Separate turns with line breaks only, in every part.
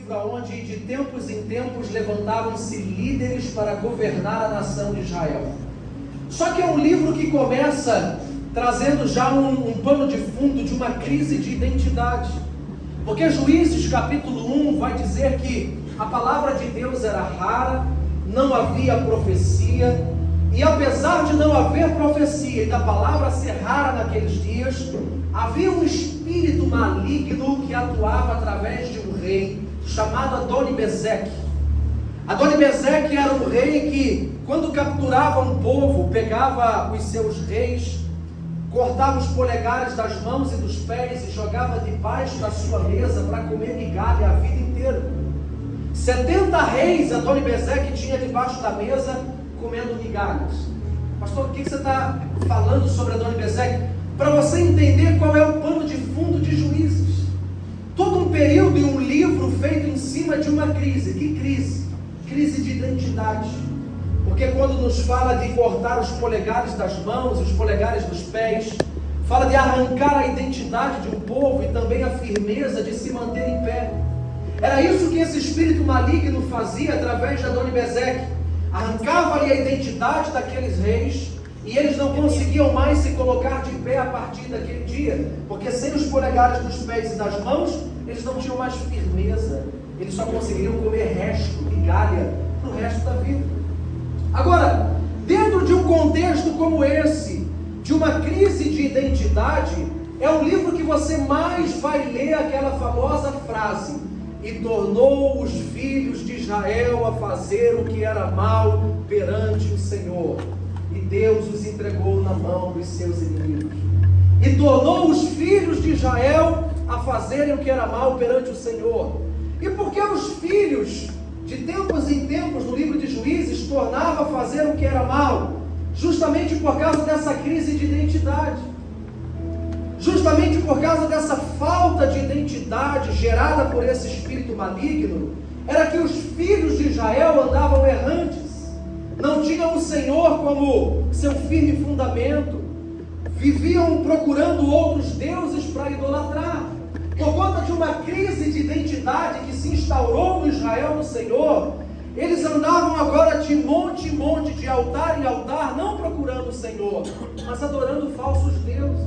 livro onde de tempos em tempos levantavam-se líderes para governar a nação de Israel. Só que é um livro que começa trazendo já um pano de fundo de uma crise de identidade. Porque Juízes capítulo 1 vai dizer que a palavra de Deus era rara, não havia profecia, e apesar de não haver profecia e da palavra ser rara naqueles dias, havia um espírito maligno que atuava através de um rei chamado Adoni-Bezeque. Adoni-Bezeque era um rei que, quando capturava um povo, pegava os seus reis, cortava os polegares das mãos e dos pés e jogava debaixo da sua mesa para comer migalha a vida inteira. 70 reis Adoni-Bezeque tinha debaixo da mesa comendo migalhas. Pastor, o que você está falando sobre Adoni-Bezeque? Para você entender qual é o pano de fundo de Juízes. Todo um período e um livro feito em cima de uma crise. Que crise? Crise de identidade. Porque quando nos fala de cortar os polegares das mãos, os polegares dos pés, fala de arrancar a identidade de um povo e também a firmeza de se manter em pé. Era isso que esse espírito maligno fazia através de Adoni-Bezeque. Arrancava-lhe a identidade daqueles reis e eles não conseguiam mais se colocar de pé a partir daquele dia, porque sem os polegares dos pés e das mãos, eles não tinham mais firmeza, eles só conseguiriam comer resto, migalha, para o resto da vida. Agora, dentro de um contexto como esse, de uma crise de identidade, é o livro que você mais vai ler aquela famosa frase: e tornou os filhos de Israel a fazer o que era mal perante o Senhor, e Deus os entregou na mão dos seus inimigos. E tornou os filhos de Israel a fazerem o que era mal perante o Senhor. E por que os filhos, de tempos em tempos, no livro de Juízes, tornavam a fazer o que era mal? Justamente por causa dessa crise de identidade. Justamente por causa dessa falta de identidade gerada por esse espírito maligno, era que os filhos de Israel andavam errantes, não tinham o Senhor como seu firme fundamento, viviam procurando outros deuses para idolatrar. Por conta de uma crise de identidade que se instaurou no Israel no Senhor, eles andavam agora de monte em monte, de altar em altar, não procurando o Senhor, mas adorando falsos deuses.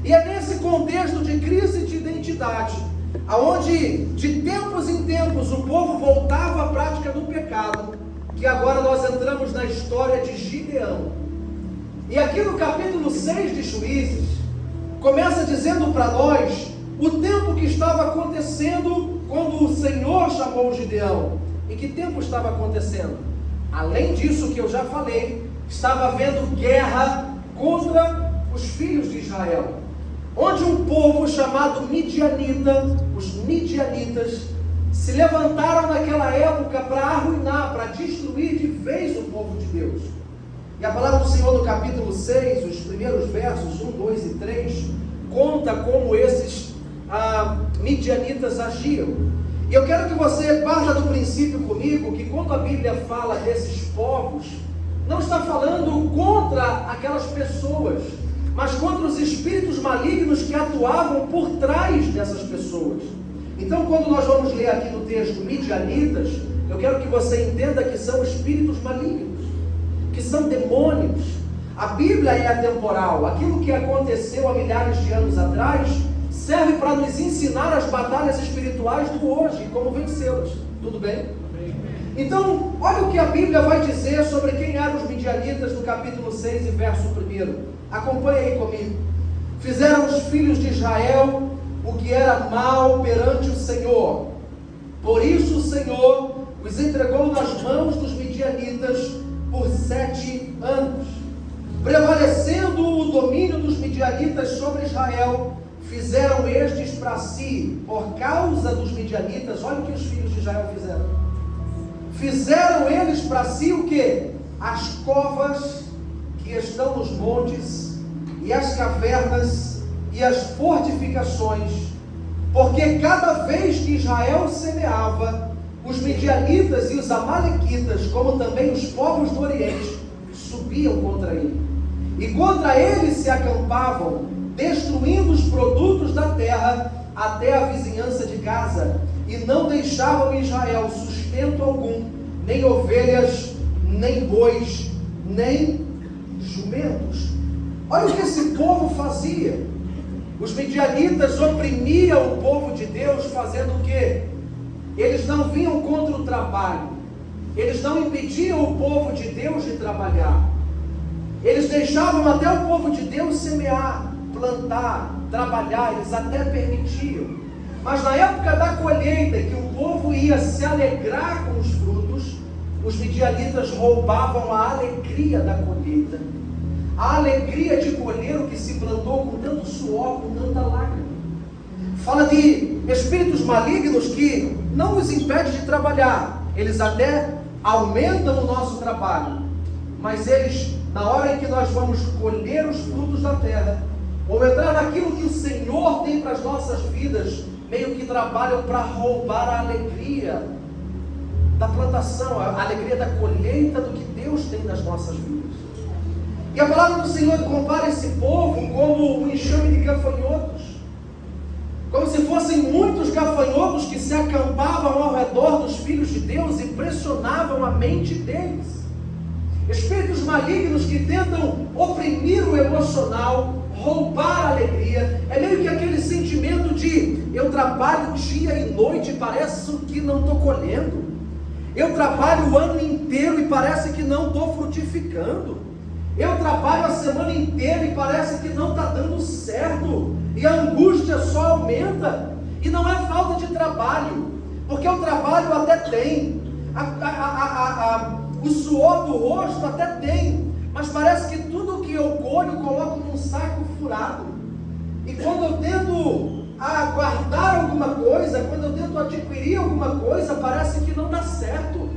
E é nesse contexto de crise de identidade, aonde de tempos em tempos o povo voltava à prática do pecado, que agora nós entramos na história de Gideão. E aqui no capítulo 6 de Juízes, começa dizendo para nós o tempo que estava acontecendo quando o Senhor chamou Gideão. E que tempo estava acontecendo? Além disso que eu já falei, estava havendo guerra contra os filhos de Israel, onde um povo chamado Midianita, os Midianitas, se levantaram naquela época para arruinar, para destruir de vez o povo de Deus. E a palavra do Senhor no capítulo 6, os primeiros versos 1, 2 e 3, conta como esses Midianitas agiam. E eu quero que você parta do princípio comigo, que quando a Bíblia fala desses povos, não está falando contra aquelas pessoas, mas contra os espíritos malignos que atuavam por trás dessas pessoas. Então, quando nós vamos ler aqui no texto Midianitas, eu quero que você entenda que são espíritos malignos, que são demônios. A Bíblia é atemporal. Aquilo que aconteceu há milhares de anos atrás serve para nos ensinar as batalhas espirituais do hoje e como vencê-las. Tudo bem? Então, olha o que a Bíblia vai dizer sobre quem eram os Midianitas no capítulo 6 e verso 1. Acompanhe aí comigo. Fizeram os filhos de Israel o que era mal perante o Senhor. Por isso o Senhor os entregou nas mãos dos Midianitas por 7 anos. Prevalecendo o domínio dos Midianitas sobre Israel, fizeram estes para si, por causa dos Midianitas, olha o que os filhos de Israel fizeram. Fizeram eles para si o quê? As covas que estão nos montes, e as cavernas, e as fortificações, porque cada vez que Israel semeava, os Midianitas e os Amalequitas, como também os povos do Oriente, subiam contra ele. E contra ele se acampavam, destruindo os produtos da terra até a vizinhança de Gaza. e não deixavam em Israel sustento algum, nem ovelhas, nem bois, nem jumentos. Olha o que esse povo fazia. Os midianitas oprimiam o povo de Deus, fazendo o quê? Eles não vinham contra o trabalho, eles não impediam o povo de Deus de trabalhar, eles deixavam até o povo de Deus semear, plantar, trabalhar, eles até permitiam. Mas na época da colheita, que o povo ia se alegrar com os frutos, os midianitas roubavam a alegria da colheita, a alegria de colher o que se plantou com tanto suor, com tanta lágrima. Fala de espíritos malignos que não nos impedem de trabalhar, eles até aumentam o nosso trabalho, mas eles, na hora em que nós vamos colher os frutos da terra, ou entrar naquilo que o Senhor tem para as nossas vidas, meio que trabalham para roubar a alegria da plantação, a alegria da colheita do que Deus tem nas nossas vidas. E a palavra do Senhor compara esse povo como um enxame de gafanhotos, como se fossem muitos gafanhotos que se acampavam ao redor dos filhos de Deus e pressionavam a mente deles. Espíritos malignos que tentam oprimir o emocional, roubar a alegria. É meio que aquele sentimento de: eu trabalho dia e noite e parece que não estou colhendo, eu trabalho o ano inteiro e parece que não estou frutificando, eu trabalho a semana inteira e parece que não está dando certo, e a angústia só aumenta. E não é falta de trabalho, porque o trabalho até tem, o suor do rosto até tem, mas parece que tudo que eu colho eu coloco num saco furado. E quando eu tento guardar alguma coisa, quando eu tento adquirir alguma coisa, parece que não dá certo.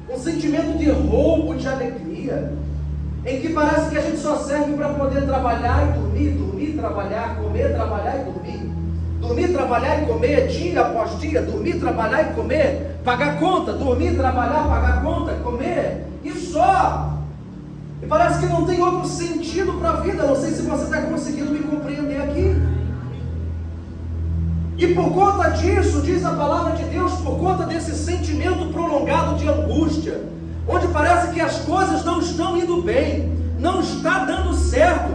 Um sentimento de roubo de alegria, em que parece que a gente só serve para poder trabalhar e dormir, dormir, trabalhar, comer, trabalhar e dormir, dormir, trabalhar e comer, dia após dia, dormir, trabalhar e comer, pagar conta, dormir, trabalhar, pagar conta, comer, e só. E parece que não tem outro sentido para a vida. Não sei se você está conseguindo me compreender aqui. E por conta disso, diz a palavra de Deus, por conta desse sentimento prolongado de angústia, onde parece que as coisas não estão indo bem, não está dando certo,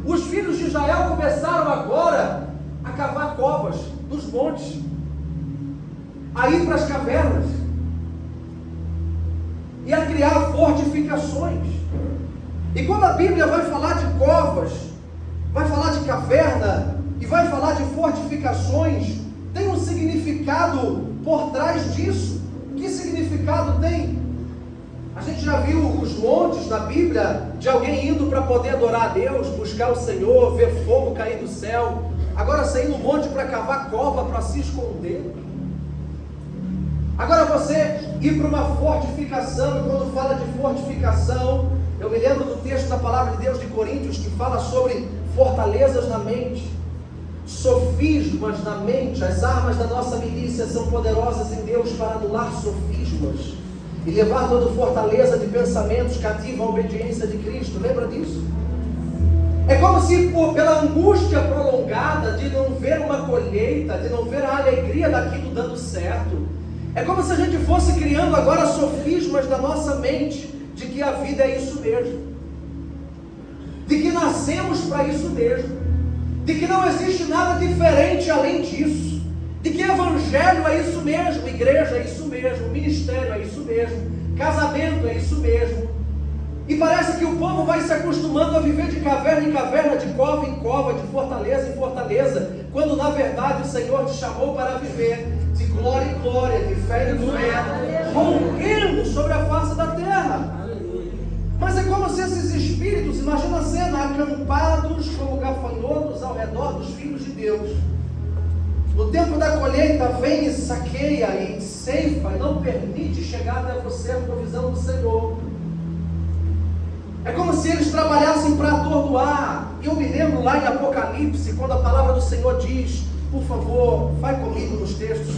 os filhos de Israel começaram agora a cavar covas nos montes, a ir para as cavernas e a criar fortificações. E quando a Bíblia vai falar de covas, vai falar de caverna e vai falar de fortificações, tem um significado por trás disso. Que significado tem? A gente já viu os montes na Bíblia de alguém indo para poder adorar a Deus, buscar o Senhor, ver fogo cair do céu. Agora sair no monte para cavar cova, para se esconder. Agora você ir para uma fortificação, e quando fala de fortificação, eu me lembro do texto da palavra de Deus de Coríntios, que fala sobre fortalezas na mente, sofismas na mente. As armas da nossa milícia são poderosas em Deus para anular sofismas e levar toda fortaleza de pensamentos cativa à obediência de Cristo. Lembra disso? É como se pela angústia prolongada de não ver uma colheita, de não ver a alegria daquilo dando certo, é como se a gente fosse criando agora sofismas da nossa mente, de que a vida é isso mesmo, de que nascemos para isso mesmo, de que não existe nada diferente além disso, de que evangelho é isso mesmo, igreja é isso mesmo, ministério é isso mesmo, casamento é isso mesmo. E parece que o povo vai se acostumando a viver de caverna em caverna, de cova em cova, de fortaleza em fortaleza, quando na verdade o Senhor te chamou para viver de glória em glória, de fé em fé, rompendo sobre a face da terra. Mas é como se esses espíritos, imagina a cena, acampados como gafanhotos ao redor dos filhos de Deus. No tempo da colheita, vem e saqueia e ceifa e não permite chegar até você a provisão do Senhor. É como se eles trabalhassem para atordoar. E eu me lembro lá em Apocalipse, quando a palavra do Senhor diz, por favor, vai comigo nos textos,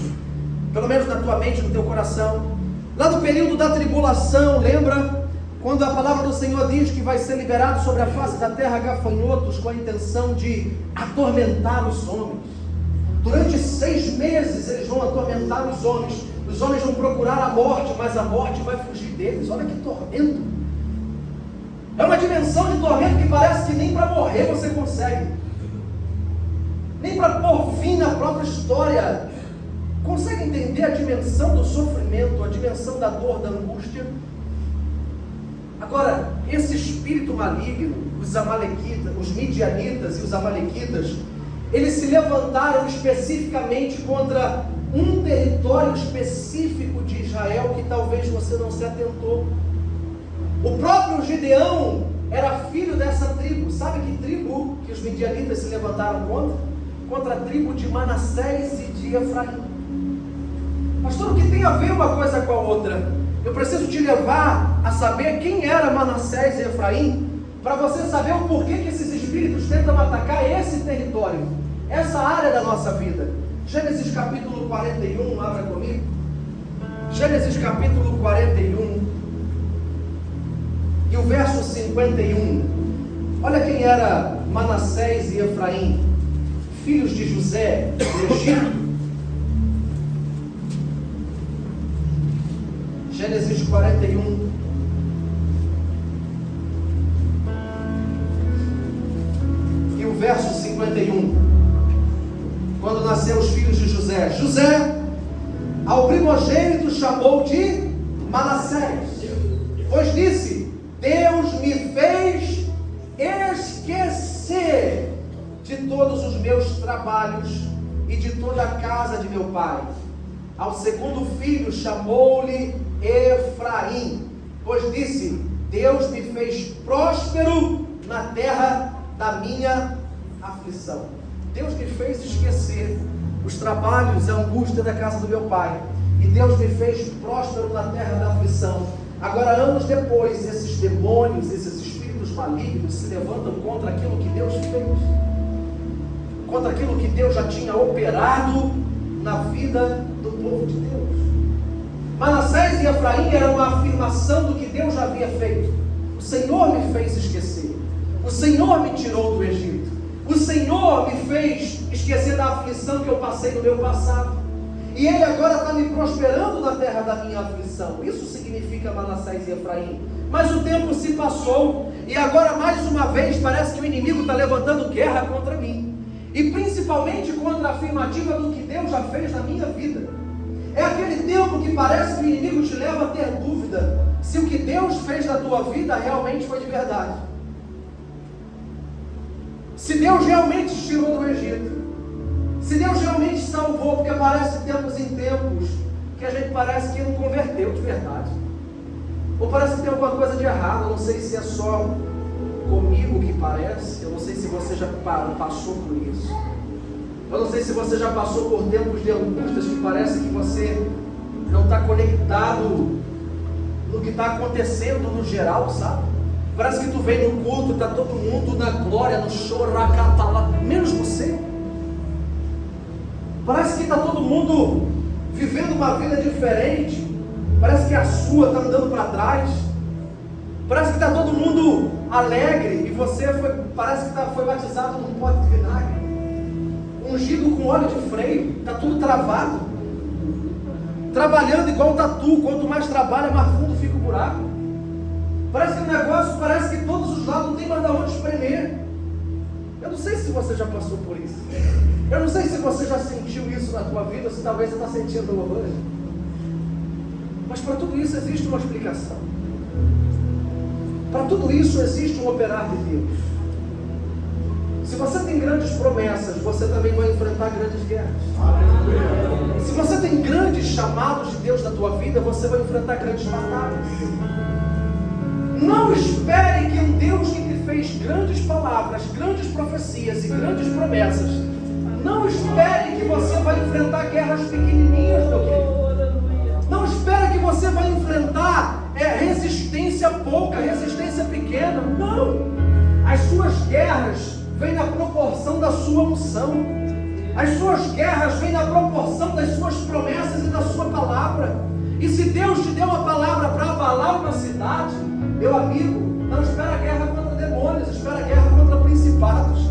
pelo menos na tua mente, no teu coração, lá no período da tribulação, lembra? Quando a palavra do Senhor diz que vai ser liberado sobre a face da terra gafanhotos com a intenção de atormentar os homens. Durante 6 meses eles vão atormentar os homens vão procurar a morte, mas a morte vai fugir deles. Olha que tormento! É uma dimensão de tormento que parece que nem para morrer você consegue, nem para pôr fim na própria história. Consegue entender a dimensão do sofrimento, a dimensão da dor, da angústia? Agora, esse espírito maligno, os amalequitas, os midianitas e os amalequitas, eles se levantaram especificamente contra um território específico de Israel que talvez você não se atentou. O próprio Gideão era filho dessa tribo. Sabe que tribo que os midianitas se levantaram contra? Contra a tribo de Manassés e de Efraim. Pastor, o que tem a ver uma coisa com a outra? Eu preciso te levar a saber quem era Manassés e Efraim, para você saber o porquê que esses espíritos tentam atacar esse território, essa área da nossa vida. Gênesis capítulo 41, abra comigo. Gênesis capítulo 41 e o verso 51. Olha quem era Manassés e Efraim, filhos de José do Egito. Gênesis 41 e o verso 51. Quando nasceu os filhos de José, José ao primogênito chamou de Manassés, pois disse: Deus me fez esquecer de todos os meus trabalhos e de toda a casa de meu pai. Ao segundo filho chamou-lhe Efraim, pois disse: Deus me fez próspero na terra da minha aflição. Deus me fez esquecer os trabalhos, a angústia da casa do meu pai, e Deus me fez próspero na terra da aflição. Agora, anos depois, esses demônios, esses espíritos malignos se levantam contra aquilo que Deus fez, contra aquilo que Deus já tinha operado na vida do povo de Deus. Manassés e Efraim era uma afirmação do que Deus já havia feito. O Senhor me fez esquecer, o Senhor me tirou do Egito, o Senhor me fez esquecer da aflição que eu passei no meu passado, e Ele agora está me prosperando na terra da minha aflição. Isso significa Manassés e Efraim. Mas o tempo se passou, e agora mais uma vez parece que o inimigo está levantando guerra contra mim, e principalmente contra a afirmativa do que Deus já fez na minha vida. É aquele tempo que parece que o inimigo te leva a ter dúvida se o que Deus fez na tua vida realmente foi de verdade, se Deus realmente te tirou do Egito, se Deus realmente salvou, porque parece tempos em tempos que a gente parece que não converteu de verdade, ou parece que tem alguma coisa de errado. Eu não sei se é só comigo que parece, eu não sei se você já passou por isso, eu não sei se você já passou por tempos de angústias que parece que você não está conectado no que está acontecendo no geral, sabe? Parece que tu vem no culto, está todo mundo na glória, no choracatala, menos você. Parece que está todo mundo vivendo uma vida diferente. Parece que a sua está andando para trás. Parece que está todo mundo alegre e você parece que foi batizado num pote de vinagre, ungido com óleo de freio. Está tudo travado, trabalhando igual um tatu. Quanto mais trabalha, mais fundo fica o buraco. Parece que o negócio, parece que todos os lados não tem mais de onde espremer. Eu não sei se você já passou por isso. Eu não sei se você já sentiu isso na tua vida, ou se talvez você está sentindo hoje. Mas para tudo isso existe uma explicação. Para tudo isso existe um operar de Deus. Se você tem grandes promessas, você também vai enfrentar grandes guerras. Se você tem grandes chamados de Deus na tua vida, você vai enfrentar grandes batalhas. Não espere que um Deus que te fez grandes palavras, grandes profecias e grandes promessas, não espere que você vai enfrentar guerras pequenininhas, meu querido. Não espere que você vai enfrentar resistência pouca, resistência pequena. Não! As suas guerras vêm na proporção da sua unção. As suas guerras vêm na proporção das suas promessas e da sua palavra. E se Deus te deu uma palavra para abalar uma cidade, meu amigo, não espera guerra contra demônios, espera guerra contra principados.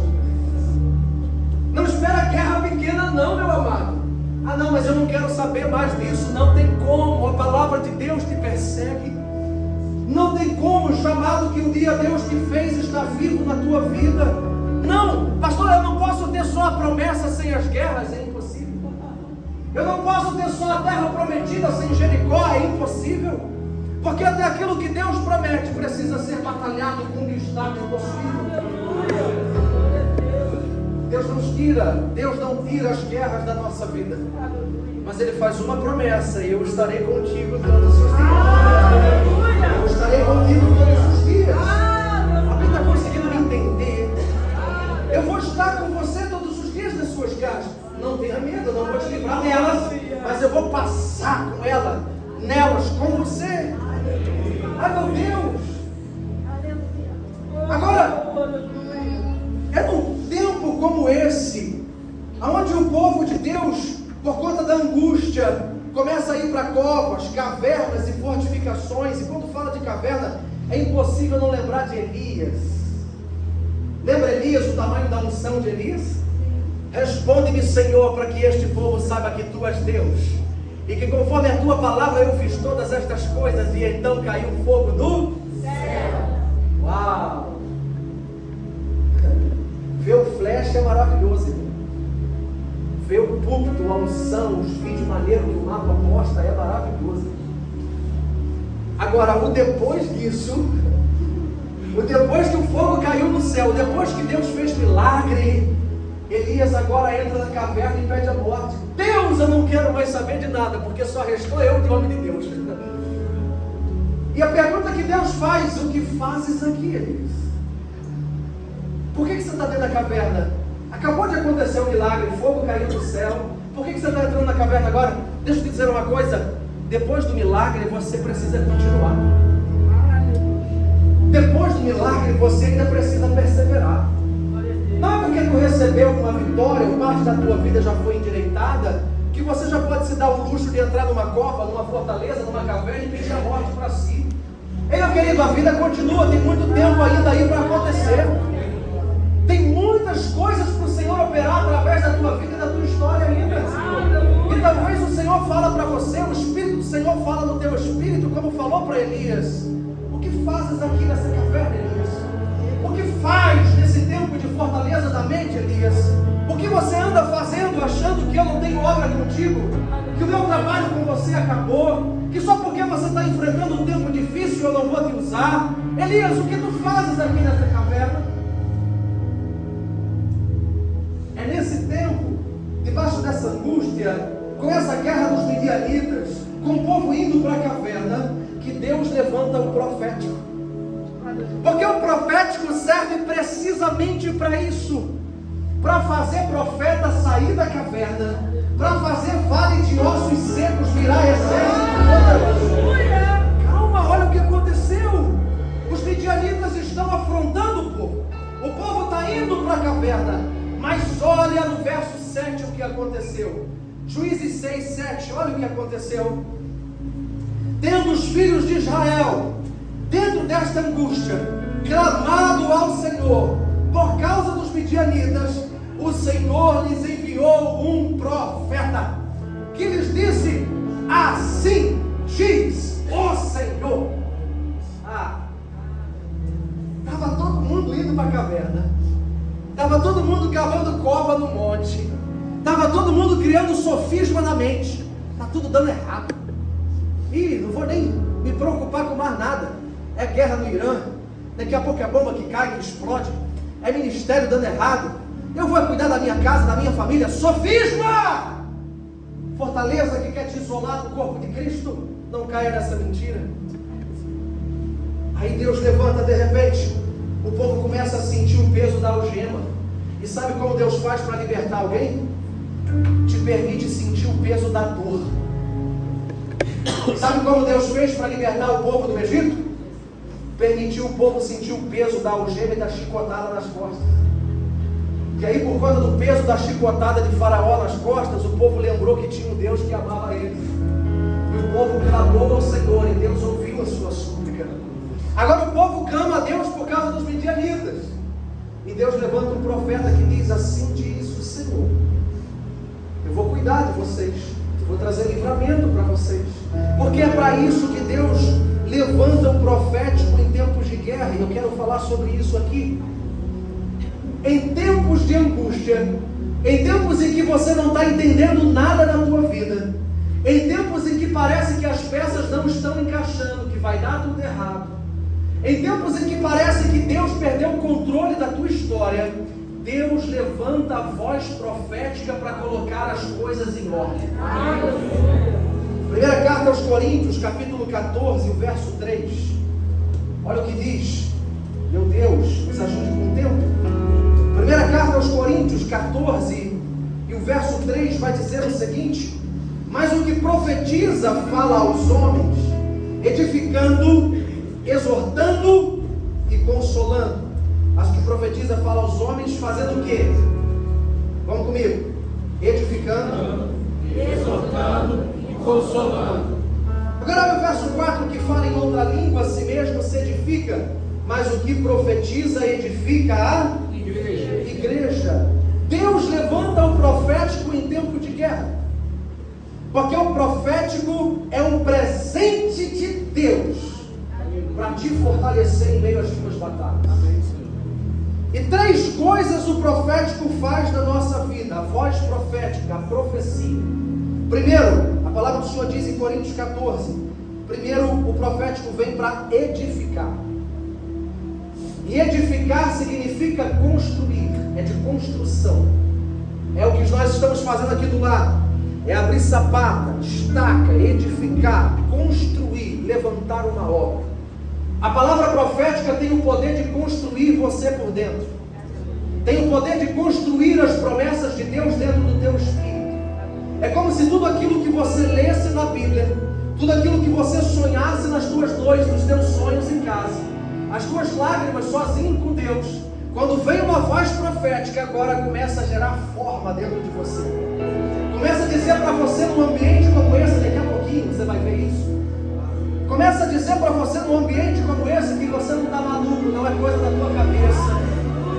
Não espera guerra pequena não, meu não, mas eu não quero saber mais disso. Não tem como, a palavra de Deus te persegue. Não tem como, o chamado que um dia Deus te fez está vivo na tua vida. Não, pastor, eu não posso ter só a promessa sem as guerras, é impossível. Eu não posso ter só a terra prometida sem Jericó, é impossível. Porque até aquilo que Deus promete precisa ser batalhado, conquistado e possuído. Deus não tira as guerras da nossa vida. Mas Ele faz uma promessa: eu estarei contigo todos os dias. Eu estarei contigo todos os dias. Alguém está conseguindo me entender? Eu vou estar com você todos os dias nas suas casas. Não tenha medo, eu não vou te livrar delas, mas eu vou passar com nelas com você. Ai, meu Deus! Agora, é num tempo como esse, onde o povo de Deus, por conta da angústia, começa a ir para covas, cavernas e fortificações. E quando fala de caverna, é impossível não lembrar de Elias. Lembra Elias, o tamanho da unção de Elias? Responde-me, Senhor, para que este povo saiba que Tu és Deus, e que conforme a Tua palavra eu fiz todas estas coisas. E então caiu fogo do céu. Uau! Ver o flash é maravilhoso, irmão. Ver o púlpito, a unção, os vídeos maneiros que o mapa mostra é maravilhoso. Agora, o depois disso, o depois que o fogo caiu no céu, depois que Deus fez milagre, Elias agora entra na caverna e pede a morte. Deus, eu não quero mais saber de nada, porque só restou eu de homem de Deus. E a pergunta que Deus faz: o que fazes aqui, Elias? Por que você está dentro da caverna? Acabou de acontecer um milagre, fogo caiu do céu. Por que você está entrando na caverna agora? Deixa eu te dizer uma coisa: depois do milagre você precisa continuar. Depois do milagre você ainda precisa perseverar. Não é porque tu recebeu uma vitória, ou parte da tua vida já foi endireitada, que você já pode se dar o luxo de entrar numa cova, numa fortaleza, numa caverna e pedir a morte para si. Ei, meu querido, a vida continua, tem muito tempo ainda aí para acontecer. Tem muitas coisas para o Senhor operar através da tua vida e da tua história ainda. E talvez o Senhor fala para você, o Espírito do Senhor fala no teu espírito, como falou para Elias: o que fazes aqui nessa caverna, Elias? O que faz nesse tempo de fortaleza da mente, Elias? O que você anda fazendo achando que eu não tenho obra contigo? Que o meu trabalho com você acabou? Que só porque você está enfrentando um tempo difícil eu não vou te usar? Elias, o que tu fazes aqui nessa caverna? É nesse tempo, debaixo dessa angústia, com essa guerra dos midianitas, com o povo indo para a caverna, que Deus levanta o profético. Porque o profético serve precisamente para isso, para fazer profeta sair da caverna, para fazer vale de ossos secos virar exército poderoso. Calma, olha o que aconteceu. Os midianitas estão afrontando o povo está indo para a caverna. Mas olha no verso 7 o que aconteceu. Juízes 6, 7, olha o que aconteceu. Tendo os filhos de Israel, dentro desta angústia, clamado ao Senhor por causa dos midianitas, o Senhor lhes enviou um profeta que lhes disse: assim diz o Senhor. Estava todo mundo indo para a caverna, estava todo mundo cavando cova no monte, estava todo mundo criando sofisma na mente. Está tudo dando errado. Ih, não vou nem me preocupar com mais nada. É guerra no Irã, daqui a pouco é bomba que cai, que explode, é ministério dando errado. Eu vou cuidar da minha casa, da minha família. Sofisma! Fortaleza que quer te isolar do corpo de Cristo. Não caia nessa mentira. Aí Deus levanta de repente, o povo começa a sentir o peso da algema. E sabe como Deus faz para libertar alguém? Te permite sentir o peso da dor. Sabe como Deus fez para libertar o povo do Egito? Permitiu o povo sentir o peso da algema e da chicotada nas costas. Que aí, por conta do peso da chicotada de Faraó nas costas, o povo lembrou que tinha um Deus que amava eles. E o povo clamou ao Senhor, e Deus ouviu a sua súplica. Agora o povo clama a Deus por causa dos midianitas. E Deus levanta um profeta que diz: assim diz o Senhor, eu vou cuidar de vocês, eu vou trazer livramento para vocês, porque é para isso que Deus levanta o profético em tempos de guerra, e eu quero falar sobre isso aqui. Em tempos de angústia, em tempos em que você não está entendendo nada na tua vida, em tempos em que parece que as peças não estão encaixando, que vai dar tudo errado, em tempos em que parece que Deus perdeu o controle da tua história, Deus levanta a voz profética para colocar as coisas em ordem. Primeira carta aos Coríntios, capítulo 14, o verso 3. Olha o que diz. Meu Deus, nos ajude com o tempo. Primeira carta aos Coríntios, 14, e o verso 3 vai dizer o seguinte: mas o que profetiza fala aos homens, edificando, exortando e consolando. Mas o que profetiza fala aos homens, fazendo o quê? Vamos comigo. Edificando, exortando e consolando. Agora o verso 4, que fala em outra língua, a si mesmo se edifica, mas o que profetiza edifica a igreja. Deus levanta o profético em tempo de guerra, porque o profético é um presente de Deus para te fortalecer em meio às tuas batalhas. E 3 coisas o profético faz na nossa vida: a voz profética, a profecia. Primeiro, a palavra do Senhor diz em Coríntios 14, primeiro o profético vem para edificar. E edificar significa construir, é de construção. É o que nós estamos fazendo aqui do lado. É abrir sapata, estaca, edificar, construir, levantar uma obra. A palavra profética tem o poder de construir você por dentro. Tem o poder de construir as promessas de Deus dentro do teu espírito. É como se tudo aquilo que você lesse na Bíblia, tudo aquilo que você sonhasse nas tuas noites, nos teus sonhos em casa, as tuas lágrimas sozinho com Deus, quando vem uma voz profética, agora começa a gerar forma dentro de você. Começa a dizer para você num ambiente como esse, daqui a pouquinho você vai ver isso. Começa a dizer para você num ambiente como esse que você não está maluco, não é coisa da tua cabeça,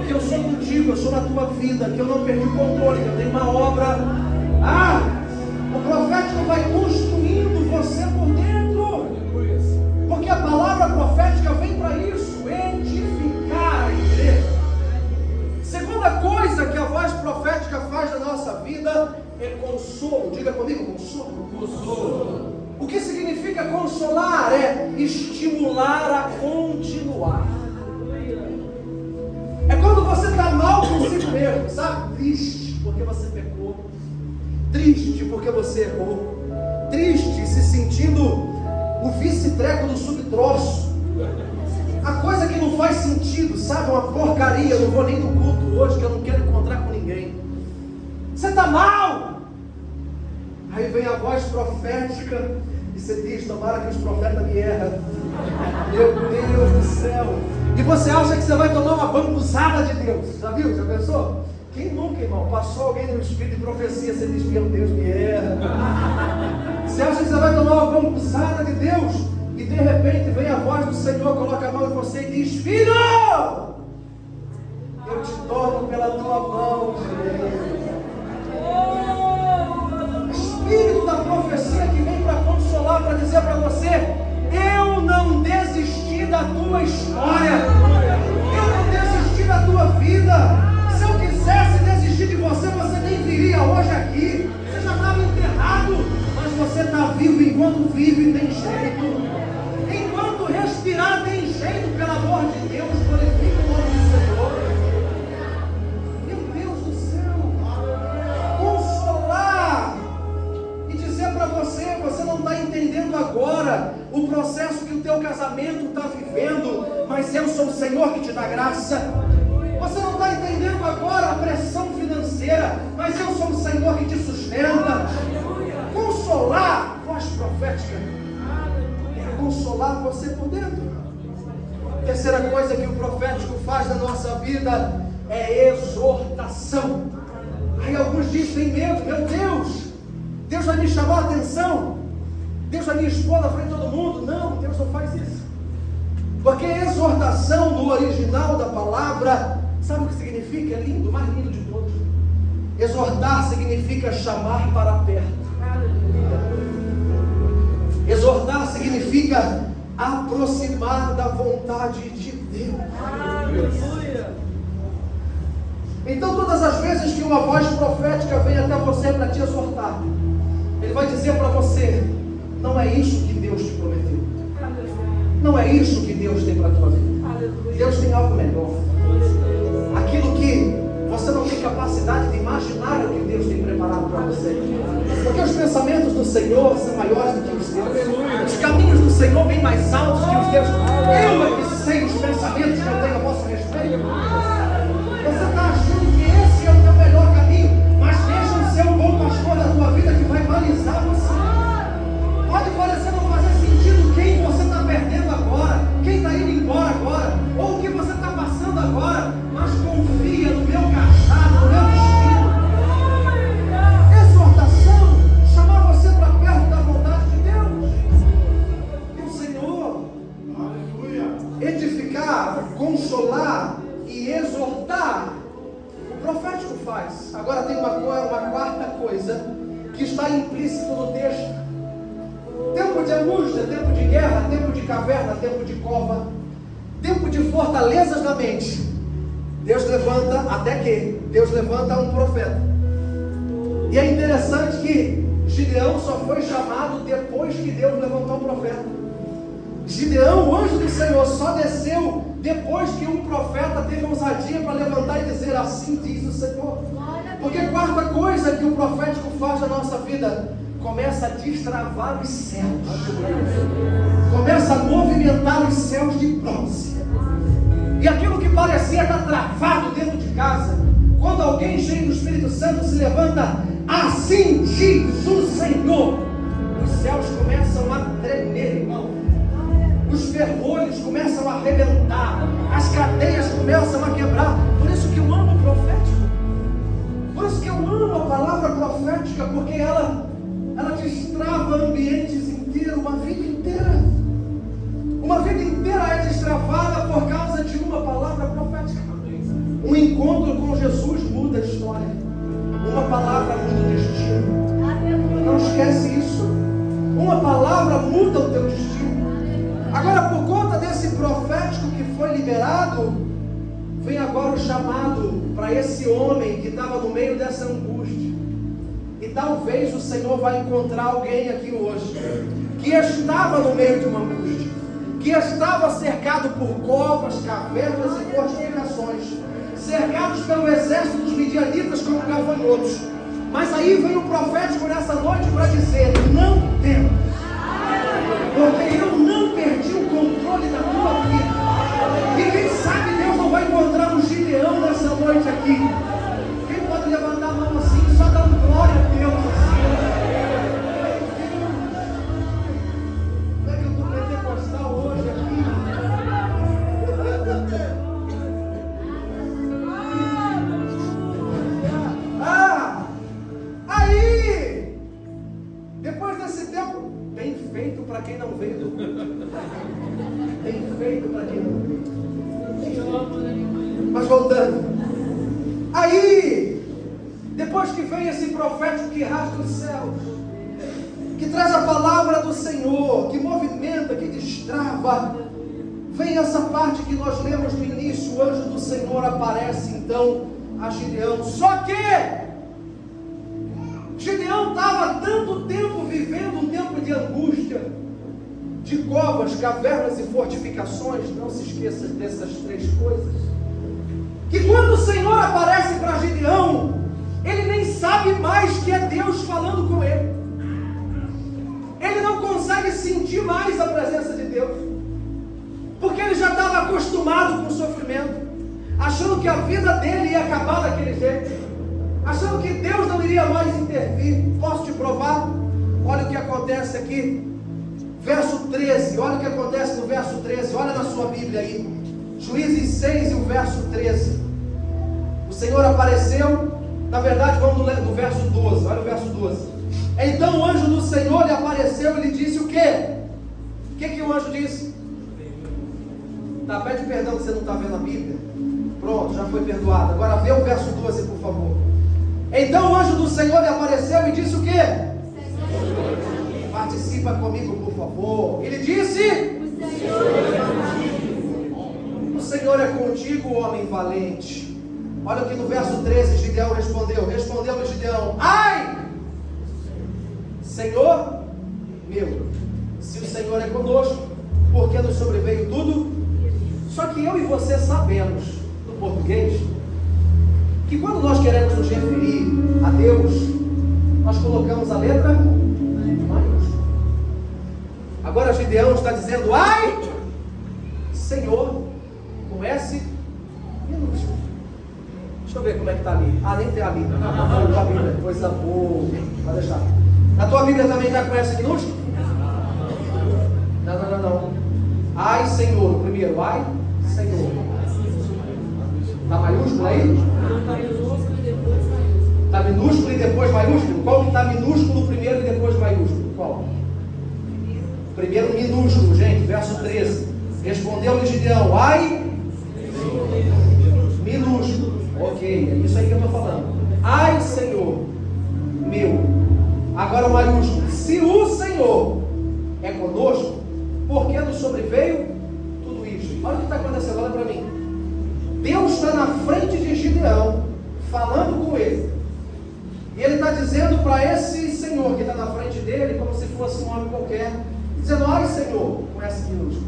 que eu sou contigo, eu sou na tua vida, que eu não perdi o controle, que eu tenho uma obra. O profético vai construindo você por dentro, porque a palavra profética vem para isso, edificar a igreja. Segunda coisa que a voz profética faz na nossa vida é consolo. Diga comigo, consolo. Consolo. O que significa consolar? É estimular a continuar. É quando você está mal consigo mesmo, sabe? Triste porque você pecou, triste porque você errou, triste, se sentindo o vice-treco do subtroço, a coisa que não faz sentido, sabe? Uma porcaria, eu não vou nem no culto hoje, que eu não quero encontrar com ninguém. Você está mal. Aí vem a voz profética e você diz: tomara que os profetas me erram. Meu Deus do céu. E você acha que você vai tomar uma bambuzada de Deus. Já viu? Já pensou? Quem nunca, irmão? Passou alguém no espírito de profecia, você diz: meu Deus me erra. Você acha que você vai tomar uma bambuzada de Deus, e de repente vem a voz do Senhor, coloca a mão em você e diz: filho, eu te tomo pela tua mão direita. Espírito da profecia que vem para consolar, para dizer para você: eu não desisti da tua história, eu não desisti da tua vida. Se eu quisesse desistir de você, você nem viria hoje aqui, você já estava enterrado, mas você está vivo. Enquanto vive tem jeito, enquanto respirar tem jeito. Pelo amor de Deus, glorifica o nome do Senhor. Meu Deus do céu, consolar e dizer para você: você não está entendendo agora o processo que o teu casamento está vivendo, mas eu sou o Senhor que te dá graça. Você não está entendendo agora a pressão financeira, mas eu sou o Senhor que te sustenta. Consolar, voz profética, é consolar você por dentro. Terceira coisa que o profético faz na nossa vida é exortação. Aí alguns dizem: tem medo, meu Deus vai me chamar a atenção, Deus vai me expor na frente de todo mundo. Não, Deus não faz isso. Porque exortação no original da palavra, sabe o que significa? É lindo, o mais lindo de todos. Exortar significa chamar para perto. Exortar significa aproximar da vontade de Deus. Então todas as vezes que uma voz profética vem até você para te exortar, ele vai dizer para você: não é isso que Deus te prometeu, não é isso que Deus tem para a tua vida. Deus tem algo melhor. Aquilo que você não tem capacidade de imaginar o que Deus tem preparado para você. Porque os pensamentos do Senhor são maiores do que os teus. Os caminhos do Senhor bem mais altos que os teus. Eu é que sei os pensamentos que eu tenho a vosso respeito. Você está achando que esse é o teu melhor caminho, mas deixa o seu bom pastor da tua vida que vai balizar você. Pode parecer não fazer sentido quem você está perdendo agora, quem está indo embora agora, ou o que você está passando agora, mas confia no meu cajado, no meu destino. Exortação, chamar você para perto da vontade de Deus. E o Senhor, edificar, consolar e exortar, o profético faz. Agora tem uma quarta coisa que está implícito no texto. Tempo de angústia, tempo de guerra, tempo de caverna, tempo de cova, tempo de fortalezas na mente. Deus levanta um profeta. E é interessante que Gideão só foi chamado depois que Deus levantou um profeta. Gideão, o anjo do Senhor, só desceu depois que um profeta teve ousadia para levantar e dizer: assim diz o Senhor. Porque a quarta coisa que o profético faz na nossa vida: começa a destravar os céus, começa a movimentar os céus de bronze. E aquilo que parecia estar travado dentro de casa, quando alguém cheio do Espírito Santo se levanta: assim diz o Senhor, os céus começam a tremer, irmão. Os ferrolhos começam a arrebentar, as cadeias começam a quebrar. Por isso que eu amo o profético, por isso que eu amo a palavra profética, porque ela destrava ambientes inteiros, uma vida inteira. Uma vida inteira é destravada por causa de uma palavra profética. Um encontro com Jesus muda a história. Uma palavra muda o destino. Não esquece isso. Uma palavra muda o teu destino. Agora, por conta desse profético que foi liberado, vem agora o chamado para esse homem que estava no meio dessa angústia. E talvez o Senhor vai encontrar alguém aqui hoje que estava no meio de uma angústia, que estava cercado por covas, cavernas e fortificações, cercados pelo exército dos midianitas como gafanhotos. Mas aí vem o profético nessa noite para dizer: não temas, porque eu não perdi o controle da tua vida. E quem sabe Deus não vai encontrar um Gideão nessa noite aqui. Quem pode levantar a mão assim, só dá um glória a Deus assim. Como é que eu estou pentecostal hoje aqui? Aí, depois desse tempo, bem feito para quem não veio do culto. Bem feito para quem não veio. Mas voltando. Aí, depois que vem esse profético que rasga os céus, que traz a palavra do Senhor, que movimenta, que destrava, vem essa parte que nós lemos no início. O anjo do Senhor aparece então a Gideão. Só que Gideão estava tanto tempo vivendo um tempo de angústia, de covas, cavernas e fortificações. Não se esqueça dessas três coisas, que quando o Senhor aparece para Gideão, ele nem sabe mais que é Deus falando com ele. Ele não consegue sentir mais a presença de Deus, porque ele já estava acostumado com o sofrimento, achando que a vida dele ia acabar daquele jeito, achando que Deus não iria mais intervir. Posso te provar? Olha o que acontece aqui, verso 13, olha o que acontece no verso 13, olha na sua Bíblia aí, Juízes 6 e o verso 13. O Senhor apareceu, na verdade vamos do verso 12, olha o verso 12. Então o anjo do Senhor lhe apareceu e lhe disse o quê? O que o anjo disse? Tá, pede perdão que você não está vendo a Bíblia. Pronto, já foi perdoado. Agora vê o verso 12, por favor. Então o anjo do Senhor lhe apareceu e disse o quê? Participa comigo, por favor. Ele disse: o Senhor é contigo, homem valente. Olha aqui no verso 13, Gideão respondeu-lhe Gideão: ai, Senhor meu, se o Senhor é conosco, por que nos sobreveio tudo? Só que eu e você sabemos, no português, que quando nós queremos nos referir a Deus, nós colocamos a letra maiúscula. Agora Gideão está dizendo: ai, Senhor, com S minúsculo. Deixa eu ver como é que está ali. Ah, nem tem a Bíblia. Não, a Bíblia, coisa boa. Pode deixar. Na tua Bíblia também está com S minúsculo? Não. Ai, Senhor. Primeiro, ai, Senhor. Está maiúsculo aí? Está minúsculo e depois maiúsculo? Qual que está minúsculo primeiro e depois maiúsculo? Qual? Primeiro minúsculo, gente, verso 13. Respondeu-lhe Gideão: ai, minúsculo. Ok, é isso aí que eu estou falando. Ai, Senhor meu. Agora o maiúsculo: se o Senhor é conosco, por que nos sobreveio tudo isso? Olha o que está acontecendo, olha para mim. Deus está na frente de Gideão, falando com ele. E ele está dizendo para esse Senhor que está na frente dele, como se fosse um homem qualquer, dizendo: ai, Senhor, com essa minúsculo.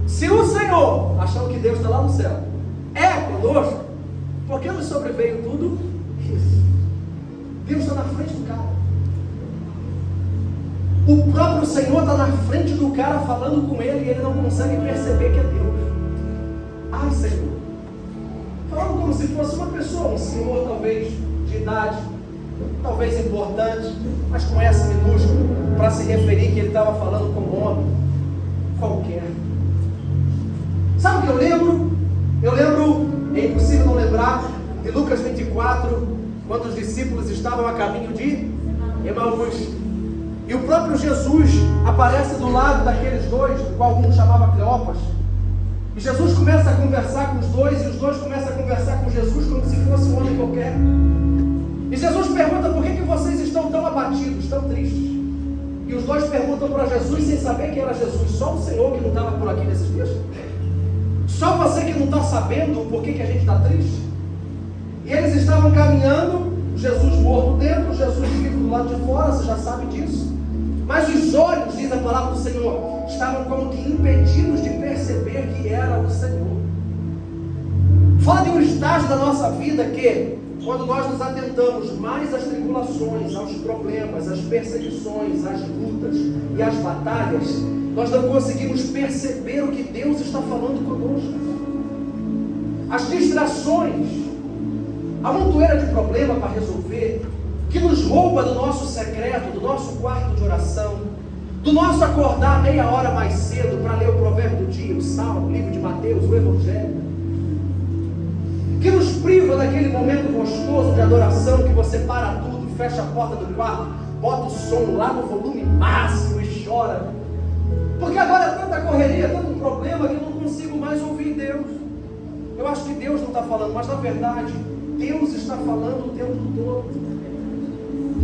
Se o Senhor, achando que Deus está lá no céu, é conosco, por que nos sobreveio tudo isso? Deus está na frente do cara. O próprio Senhor está na frente do cara falando com ele e ele não consegue perceber que é Deus. Ai, Senhor. Falando como se fosse uma pessoa, um senhor talvez de idade, talvez importante, mas com essa minúscula, para se referir que ele estava falando como um homem qualquer. Sabe o que eu lembro? Eu lembro, é impossível não lembrar, de Lucas 24, quando os discípulos estavam a caminho de Emaús. E o próprio Jesus aparece do lado daqueles dois, do qual alguns chamavam Cleopas. E Jesus começa a conversar com os dois, e os dois começam a conversar com Jesus como se fosse um homem qualquer. E Jesus pergunta: por que vocês estão tão abatidos, tão tristes? E os dois perguntam para Jesus sem saber que era Jesus. Só o Senhor que não estava por aqui nesses dias? Só você que não está sabendo o porquê que a gente está triste? E eles estavam caminhando, Jesus morto dentro, Jesus vivo do lado de fora, você já sabe disso. Mas os olhos, diz a palavra do Senhor, estavam como que impedidos de perceber que era o Senhor. Fala de um estágio da nossa vida que, quando nós nos atentamos mais às tribulações, aos problemas, às perseguições, às lutas e às batalhas, nós não conseguimos perceber o que Deus está falando conosco. As distrações, a montoeira de problema para resolver, que nos rouba do nosso secreto, do nosso quarto de oração, do nosso acordar meia hora mais cedo para ler o provérbio do dia, o salmo, o livro de Mateus, o evangelho, que nos priva daquele momento gostoso de adoração, que você para tudo, fecha a porta do quarto, bota o som lá no volume máximo e chora, porque agora é tanta correria, tanto problema, que eu não consigo mais ouvir Deus. Eu acho que Deus não está falando, mas na verdade Deus está falando o tempo todo.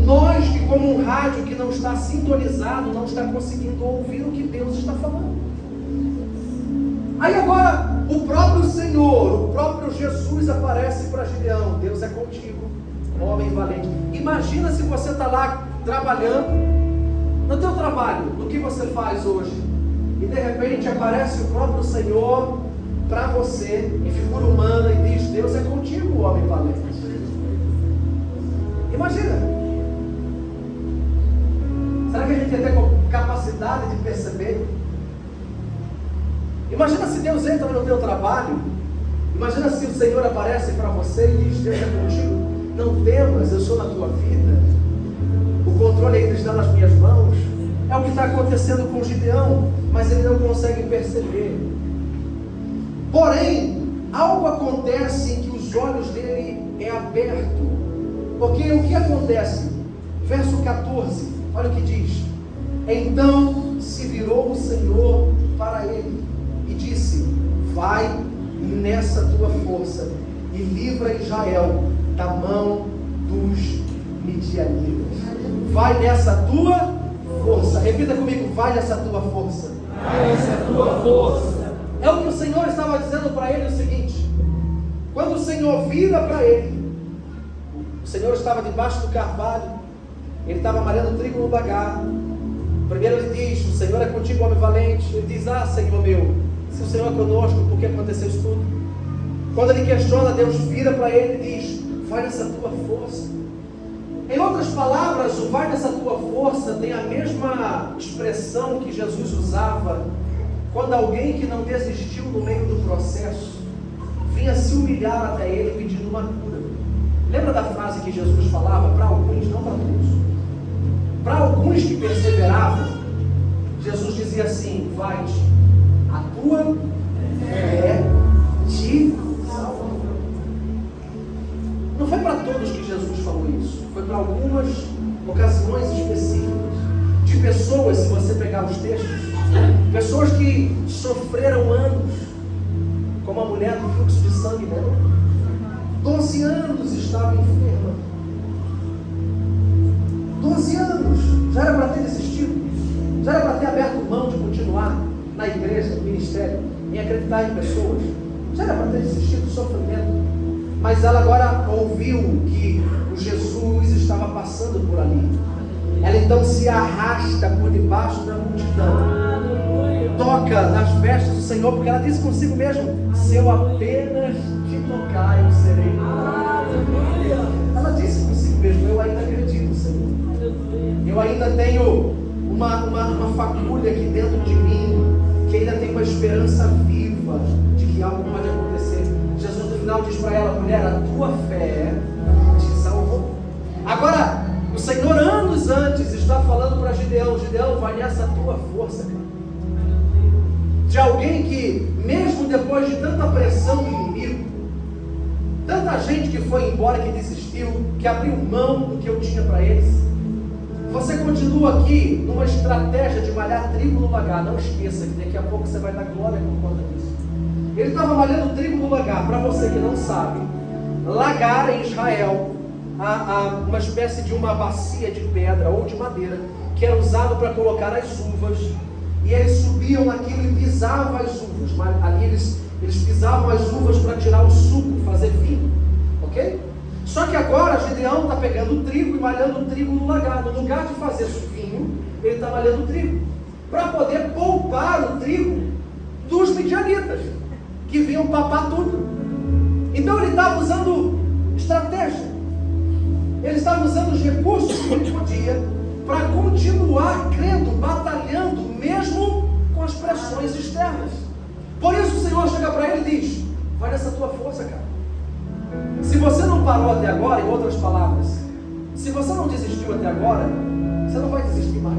Nós que, como um rádio que não está sintonizado, não está conseguindo ouvir o que Deus está falando. Aí agora o próprio Senhor, o próprio Jesus aparece para Gideão: Deus é contigo, homem valente. Imagina se você está lá trabalhando, no teu trabalho, no que você faz hoje, e de repente aparece o próprio Senhor para você, em figura humana, e diz: Deus é contigo, homem valente. Imagina. Será que a gente tem capacidade de perceber? Imagina se Deus entra no teu trabalho. Imagina se o Senhor aparece para você e diz: Deus é contigo. Não temas, eu sou na tua vida. O controle ainda está nas minhas mãos. É o que está acontecendo com Gideão, mas ele não consegue perceber. Porém, algo acontece em que os olhos dele é aberto. Porque o que acontece? Verso 14. Olha o que diz: então se virou o Senhor para ele e disse: vai nessa tua força e livra Israel da mão dos midianitas. Vai nessa tua força. Repita comigo, vai nessa tua força.
Vai nessa tua força.
É o que o Senhor estava dizendo para ele o seguinte: quando o Senhor vira para ele, o Senhor estava debaixo do carvalho, ele estava malhando trigo no lagar. Primeiro ele diz: o Senhor é contigo, homem valente. Ele diz: ah, Senhor meu, se o Senhor é conosco, por que aconteceu isso tudo? Quando ele questiona, Deus vira para ele e diz: vai nessa tua força. Em outras palavras, o vai nessa tua força tem a mesma expressão que Jesus usava quando alguém que não desistiu no meio do processo vinha se humilhar até ele pedindo uma cura. Lembra da frase que Jesus falava? Para alguns, não para todos. Para alguns que perseveravam, Jesus dizia assim: vai-te, a tua fé te salva. Não foi para todos que Jesus falou isso, foi para algumas ocasiões específicas, de pessoas, se você pegar os textos, pessoas que sofreram anos, como a mulher do fluxo de sangue dela, 12 anos estava enferma, 12 anos, já era para ter desistido, já era para ter aberto mão de continuar na igreja, no ministério, em acreditar em pessoas, já era para ter desistido do sofrimento. Mas ela agora ouviu que o Jesus estava passando por ali. Ela então se arrasta por debaixo da multidão, toca nas vestes do Senhor, porque ela disse consigo mesmo: se eu apenas te tocar, eu serei curada. Ela disse consigo mesmo: eu ainda acredito, Senhor. Eu ainda tenho uma fagulha aqui dentro de mim, que ainda tem uma esperança viva de que algo pode acontecer. Jesus no final diz para ela: mulher, a tua fé te salvou. Agora, o Senhor anos antes está falando para Gideão: Gideão, vai nessa tua força, cara. De alguém que, mesmo depois de tanta pressão do inimigo, tanta gente que foi embora, que desistiu, que abriu mão do que eu tinha para eles, você continua aqui numa estratégia de malhar trigo no lagar. Não esqueça que daqui a pouco você vai dar glória por conta disso. Ele estava malhando trigo no lagar. Para você que não sabe, lagar em Israel, uma espécie de uma bacia de pedra ou de madeira, que era usado para colocar as uvas, e eles subiam naquilo e pisavam as uvas. Mas ali eles pisavam as uvas para tirar o suco, fazer vinho, ok? Só que agora Gideão está pegando o trigo e malhando o trigo no lagar. No lugar de fazer vinho, ele está malhando o trigo, para poder poupar o trigo dos midianitas, que vinham papar tudo. Então ele estava usando estratégia, ele estava usando os recursos que ele podia para continuar crendo, batalhando, mesmo com as pressões externas. Por isso o Senhor chega para ele e diz: vai nessa tua força, cara. Se você não parou até agora, em outras palavras, se você não desistiu até agora, você não vai desistir mais.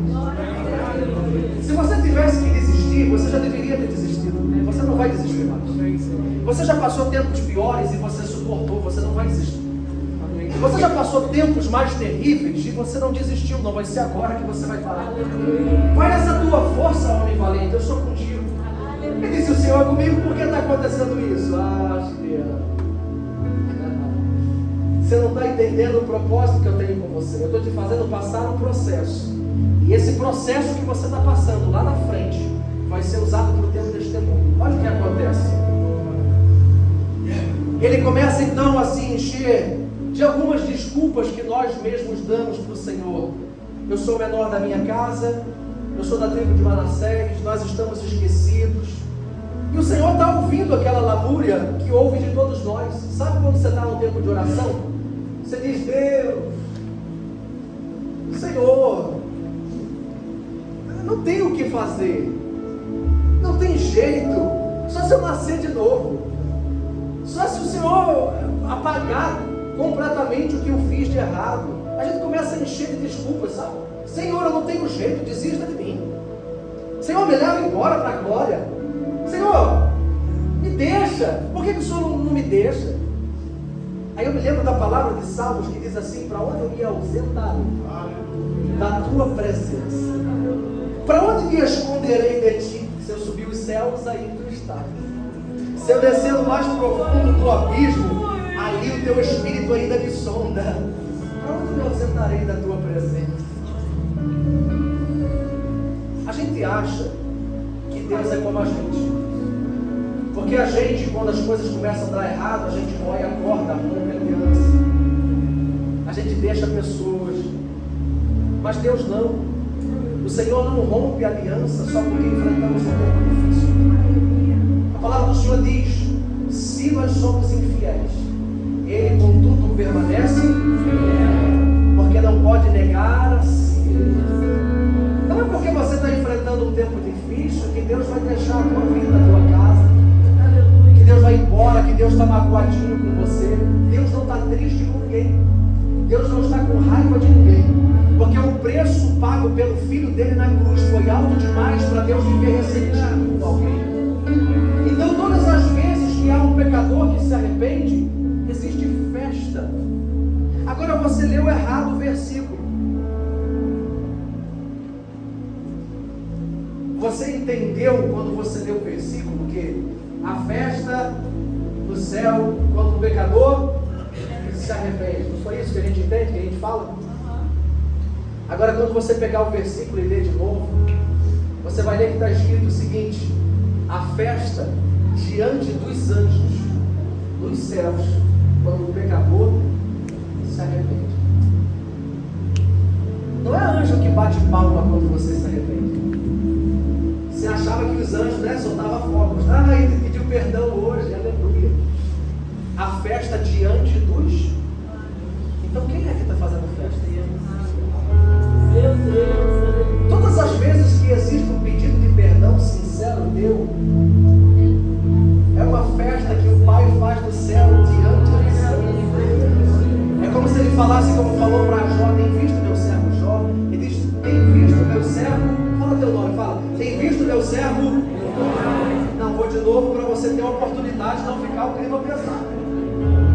Se você tivesse que desistir, você já deveria ter desistido. Você não vai desistir mais. Você já passou tempos piores e você suportou, você não vai desistir. Você já passou tempos mais terríveis e você não desistiu. Não vai ser agora que você vai parar. Vai nessa tua força, homem valente, eu sou contigo. Ele disse: o Senhor é comigo, por que está acontecendo isso? Ah, Gideão, você não está entendendo o propósito que eu tenho com você. Eu estou te fazendo passar um processo, e esse processo que você está passando lá na frente vai ser usado para o teu testemunho. Olha o que acontece. Ele começa então a se encher de algumas desculpas que nós mesmos damos para o Senhor. Eu sou o menor da minha casa, eu sou da tribo de Manassés, nós estamos esquecidos. E o Senhor está ouvindo aquela lamúria que ouve de todos nós. Sabe quando você está no tempo de oração? Você diz: Deus, Senhor, não tem o que fazer, não tem jeito, só se eu nascer de novo, só se o Senhor apagar completamente o que eu fiz de errado. A gente começa a encher de desculpas, sabe? Senhor, eu não tenho jeito, desista de mim. Senhor, me leva embora para a glória. Senhor, me deixa. Por que o Senhor não me deixa? Aí eu me lembro da palavra de Salmos que diz assim: para onde eu me ausentarei da tua presença? Para onde me esconderei de ti? Se eu subir os céus, aí tu estás. Se eu descer no mais profundo do abismo, ali o teu Espírito ainda me sonda. Aonde me ausentarei da tua presença? A gente acha que Deus é como a gente. Porque a gente, quando as coisas começam a dar errado, a gente morre a corda, rompe a aliança. A gente deixa pessoas. Mas Deus não. O Senhor não rompe a aliança só porque enfrentamos um tempo difícil. A palavra do Senhor diz: se nós somos infiéis, Ele contudo permanece fiel, porque não pode negar a si. Não é porque você está enfrentando um tempo difícil que Deus vai deixar a tua vida, a tua casa, que Deus vai embora, que Deus está magoadinho com você. Deus não está triste com ninguém. Deus não está com raiva de ninguém, porque o preço pago pelo Filho dele na cruz foi alto demais para Deus viver ressentido com alguém. Então todas as vezes que há um pecador que se arrepende, existe festa. Agora você leu errado o versículo. Você entendeu quando você leu o versículo que a festa no céu quando o pecador se arrepende? Não foi isso que a gente entende, que a gente fala? Agora quando você pegar o versículo e ler de novo, você vai ler que está escrito o seguinte: a festa diante dos anjos nos céus quando o pecador se arrepende. Não é anjo que bate palma quando você se arrepende. Você achava que os anjos, soltavam fogos. Ele pediu perdão hoje, aleluia. A festa diante dos. Então quem é que está fazendo festa? Meu Deus. Todas as vezes que existe um pedido de perdão sincero, Deus, é uma festa que o Pai faz do céu diante dos céus. É como se ele falasse, como falou para Jó: tem visto meu servo Jó? Ele diz: tem visto meu servo? Fala teu nome, fala: tem visto meu servo? Não, vou de novo para você ter a oportunidade de não ficar o clima pesado.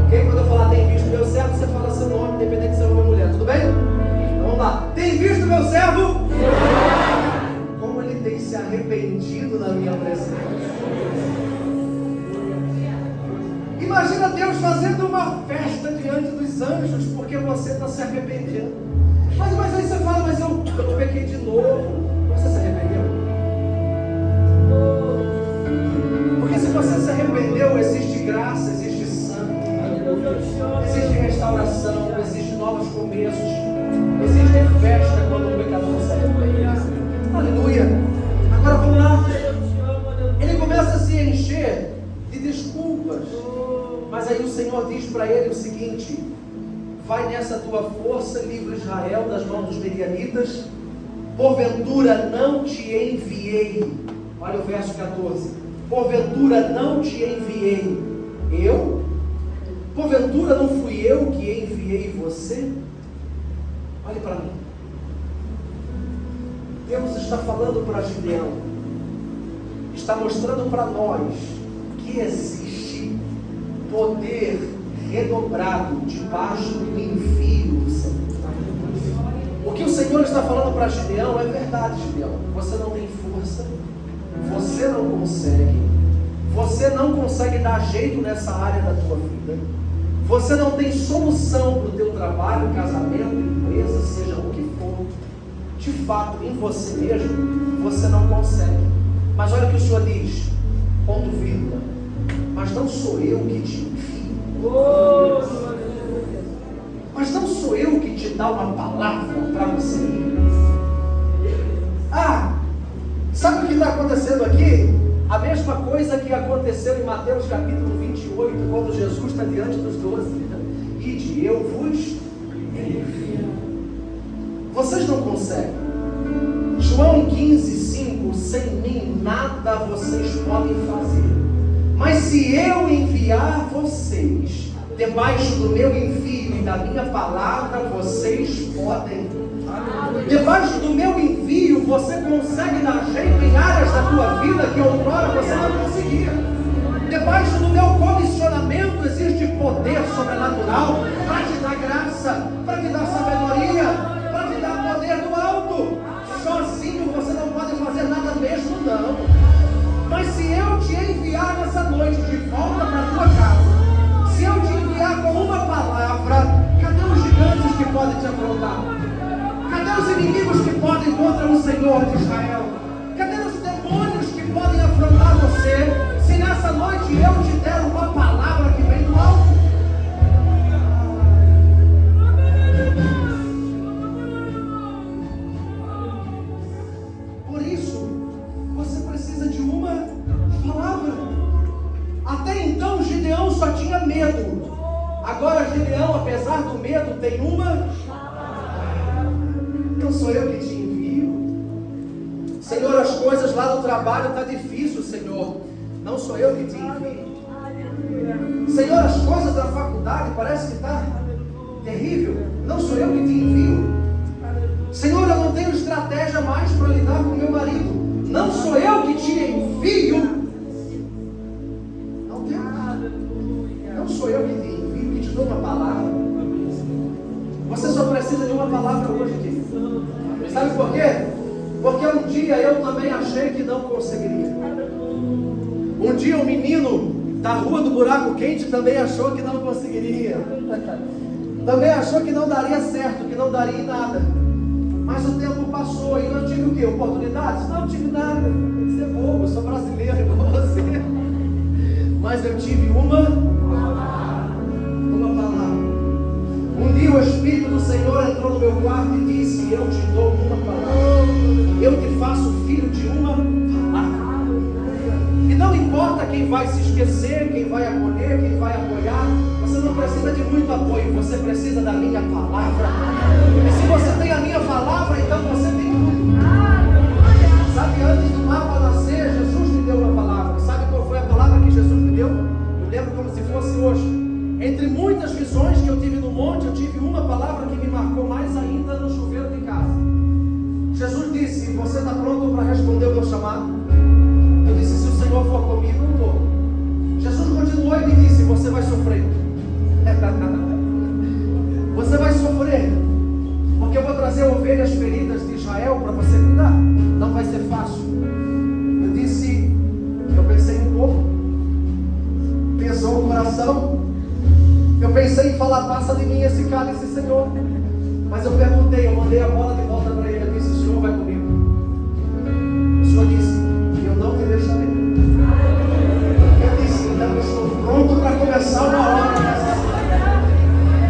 Ok? Quando eu falar tem visto meu servo, você fala seu nome, independente se é homem ou mulher, tudo bem? Então vamos lá. Tem visto meu servo? Como ele tem se arrependido na minha presença. Imagina Deus fazendo uma festa diante dos anjos porque você está se arrependendo. Mas aí você fala: mas eu pequei de novo. Você se arrependeu? Porque se você se arrependeu, existe graça, existe sangue, existe restauração, existe novos começos, existe festa quando o pecador se arrepende. Aleluia. Agora vamos lá. Ele começa a se encher de desculpas. Mas aí o Senhor diz para ele o seguinte: vai nessa tua força, livra Israel das mãos dos medianitas. Porventura não te enviei. Olha o verso 14. Porventura não te enviei eu? Porventura não fui eu que enviei você? Olhe para mim. Deus está falando para Gideão, está mostrando para nós que existe poder redobrado debaixo do envio do Senhor. O que o Senhor está falando para Gideão é verdade, Gideão. Você não tem força, você não consegue dar jeito nessa área da tua vida, você não tem solução para o teu trabalho, casamento, empresa, seja o que for. De fato, em você mesmo, você não consegue. Mas olha o que o Senhor diz, ponto vírgula: mas não sou eu que te envio. Mas não sou eu que te dá uma palavra para você ir. Sabe o que está acontecendo aqui? A mesma coisa que aconteceu em Mateus capítulo 28, quando Jesus está diante dos 12. Ide, eu vos envio. Vocês não conseguem. João 15:5: sem mim nada vocês podem fazer. Mas se eu enviar vocês, debaixo do meu envio e da minha palavra, vocês podem. Debaixo do meu envio, você consegue dar jeito em áreas da tua vida que outrora você não conseguia. Debaixo do meu comissionamento existe poder sobrenatural para te dar graça, para te dar sabedoria, para te dar poder do alto. Sozinho você não pode fazer nada mesmo, não. Mas se eu te enviar nessa noite de volta para a tua casa, se eu te enviar com uma palavra, cadê os gigantes que podem te afrontar? Cadê os inimigos que podem contra o Senhor de Israel? Cadê os demônios que podem afrontar você? Se nessa noite eu te der uma palavra que vem do alto. Por isso, você precisa de uma palavra. Até então, Gideão só tinha medo. Agora, Gideão, apesar do medo, tem uma. Não sou eu que te envio. Senhor, as coisas lá no trabalho estão difíceis, Senhor. Não sou eu que te envio. Senhor, as coisas da faculdade parece que está terrível. Não sou eu que te envio. Senhor, eu não tenho estratégia mais para lidar com meu marido. Não sou eu que te envio. Não tenho. Não sou eu que te envio, que te dou uma palavra. Você só precisa de uma palavra hoje, querido. Sabe por quê? Porque um dia eu também achei que não conseguiria. Um dia um menino da rua do buraco quente também achou que não conseguiria. Também achou que não daria certo, que não daria em nada. Mas o tempo passou e eu tive o quê? Oportunidades? Não tive nada. Você é bobo, eu sou brasileiro igual você. Mas eu tive uma palavra. Um dia o Espírito do Senhor entrou no meu quarto e disse: eu te dou uma palavra. Eu te faço filho de uma palavra. E não importa quem vai se esquecer, quem vai acolher, quem vai apoiar. Você não precisa de muito apoio, você precisa da minha palavra. E se você tem a minha palavra, então você tem tudo. Sabe, antes do mapa nascer, Jesus me deu uma palavra. Sabe qual foi a palavra que Jesus me deu? Eu lembro como se fosse hoje. Entre muitas visões que eu tive no monte, eu tive uma palavra que me marcou mais ainda no chuveiro de casa. Jesus disse: você está pronto para responder o meu chamado? Eu disse: se o Senhor for comigo, eu estou. Jesus continuou e me disse: você vai sofrer. Você vai sofrer, porque eu vou trazer ovelhas feridas de Israel para você cuidar. Não vai ser fácil. Eu disse, eu pensei um pouco, pensou o coração. Eu pensei em falar: passa de mim esse cálice, Senhor. Mas eu perguntei, eu mandei a bola de volta para ele. Eu disse: o Senhor vai comigo. O Senhor disse: eu não te deixarei. Eu disse: então eu estou pronto para começar uma obra.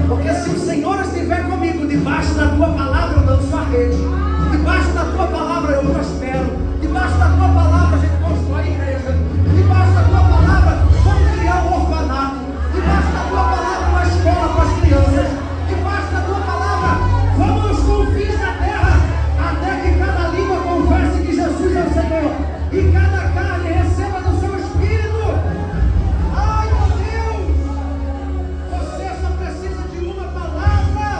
Porque se o Senhor estiver comigo, debaixo da tua palavra eu danço a rede. Debaixo da tua palavra eu prospero. Debaixo da tua palavra a gente constrói a igreja. Debaixo da tua palavra vamos criar um orfanato. Debaixo da tua palavra uma escola para as crianças. Debaixo da tua palavra vamos aos confins da terra, até que cada língua confesse que Jesus é o Senhor e cada carne receba do seu Espírito. Ai, meu Deus, você só precisa de uma palavra.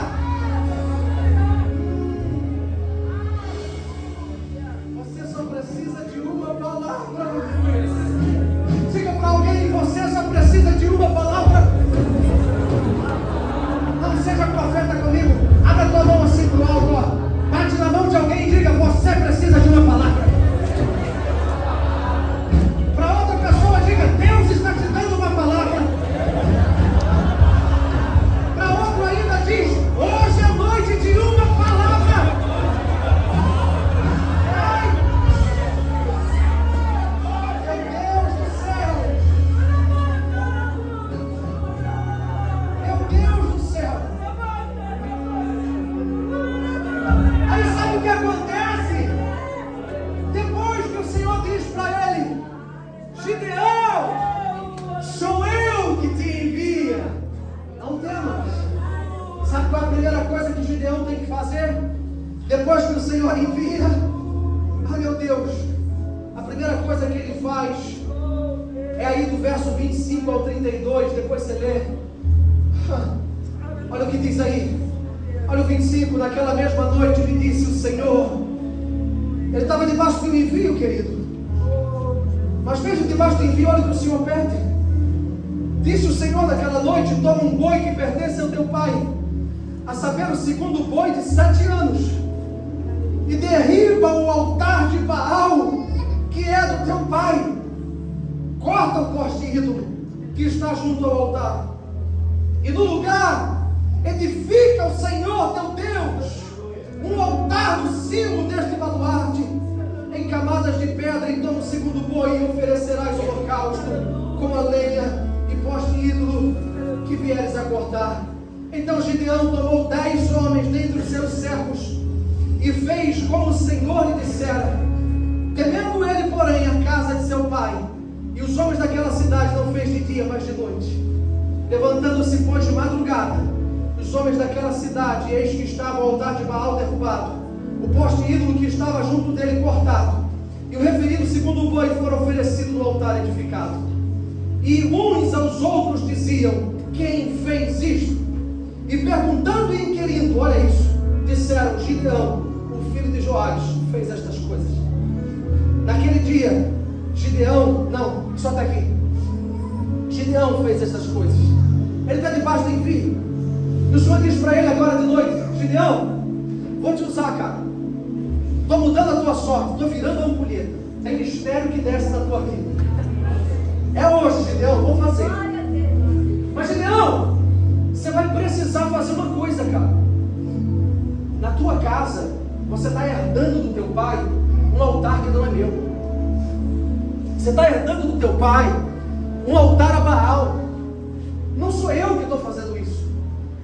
Você só precisa de uma palavra. Diga para alguém: você só precisa de uma palavra. Não seja profeta comigo. Abra tua mão assim pro alto, ó. Bate na mão de alguém e diga: você precisa de uma palavra. Para outra pessoa, diga: Deus está te dando uma palavra. Para outro ainda diz: hoje é noite de uma palavra. Ai, meu Deus do céu. Meu Deus do céu. Aí sabe o que acontece? Depois que o Senhor diz para ele: Gideão, sou eu que te envia. Não temas. Sabe qual é a primeira coisa que Gideão tem que fazer? Depois que o Senhor envia, ai meu Deus, a primeira coisa que ele faz é aí do verso 25 ao 32, depois você lê. Olha o que diz aí. Olha o 25, naquela mesma noite me disse o Senhor. Ele estava debaixo do envio, querido. Mas mesmo debaixo do envio, olha o que o Senhor pede. Disse o Senhor naquela noite: toma um boi que pertence ao teu pai, a saber, o segundo boi de 7 anos, e derriba o altar de Baal, que é do teu pai. Corta o poste ídolo que está junto ao altar, e no lugar edifica ao Senhor teu Deus um altar no cimo deste baluarte, em camadas de pedra. Então no segundo boi oferecerás holocausto com a lenha e poste ídolo que vieres a cortar. Então Gideão tomou 10 homens dentre os seus servos e fez como o Senhor lhe dissera. Temendo ele, porém, a casa de seu pai e os homens daquela cidade, não fez de dia, mas de noite. Levantando-se, pois, de madrugada, os homens daquela cidade, eis que estava o altar de Baal derrubado, o poste ídolo que estava junto dele cortado, e o referido segundo boi fora oferecido no altar edificado. E uns aos outros diziam: quem fez isto? E perguntando e inquirindo, olha isso, disseram: Gideão, o filho de Joás, fez estas coisas. Naquele dia, Gideão, não, só está aqui. Gideão fez essas coisas. Ele está debaixo do envio. E o Senhor diz para ele agora de noite: Gideão, vou te usar, cara. Estou mudando a tua sorte, estou virando a ampulheta. Tem mistério que desce na tua vida. É hoje, Gideão, vou fazer. Mas Gideão, você vai precisar fazer uma coisa, cara. Na tua casa, você está herdando do teu pai um altar que não é meu. Você está herdando do teu pai um altar a Baal. Não sou eu que estou fazendo isso.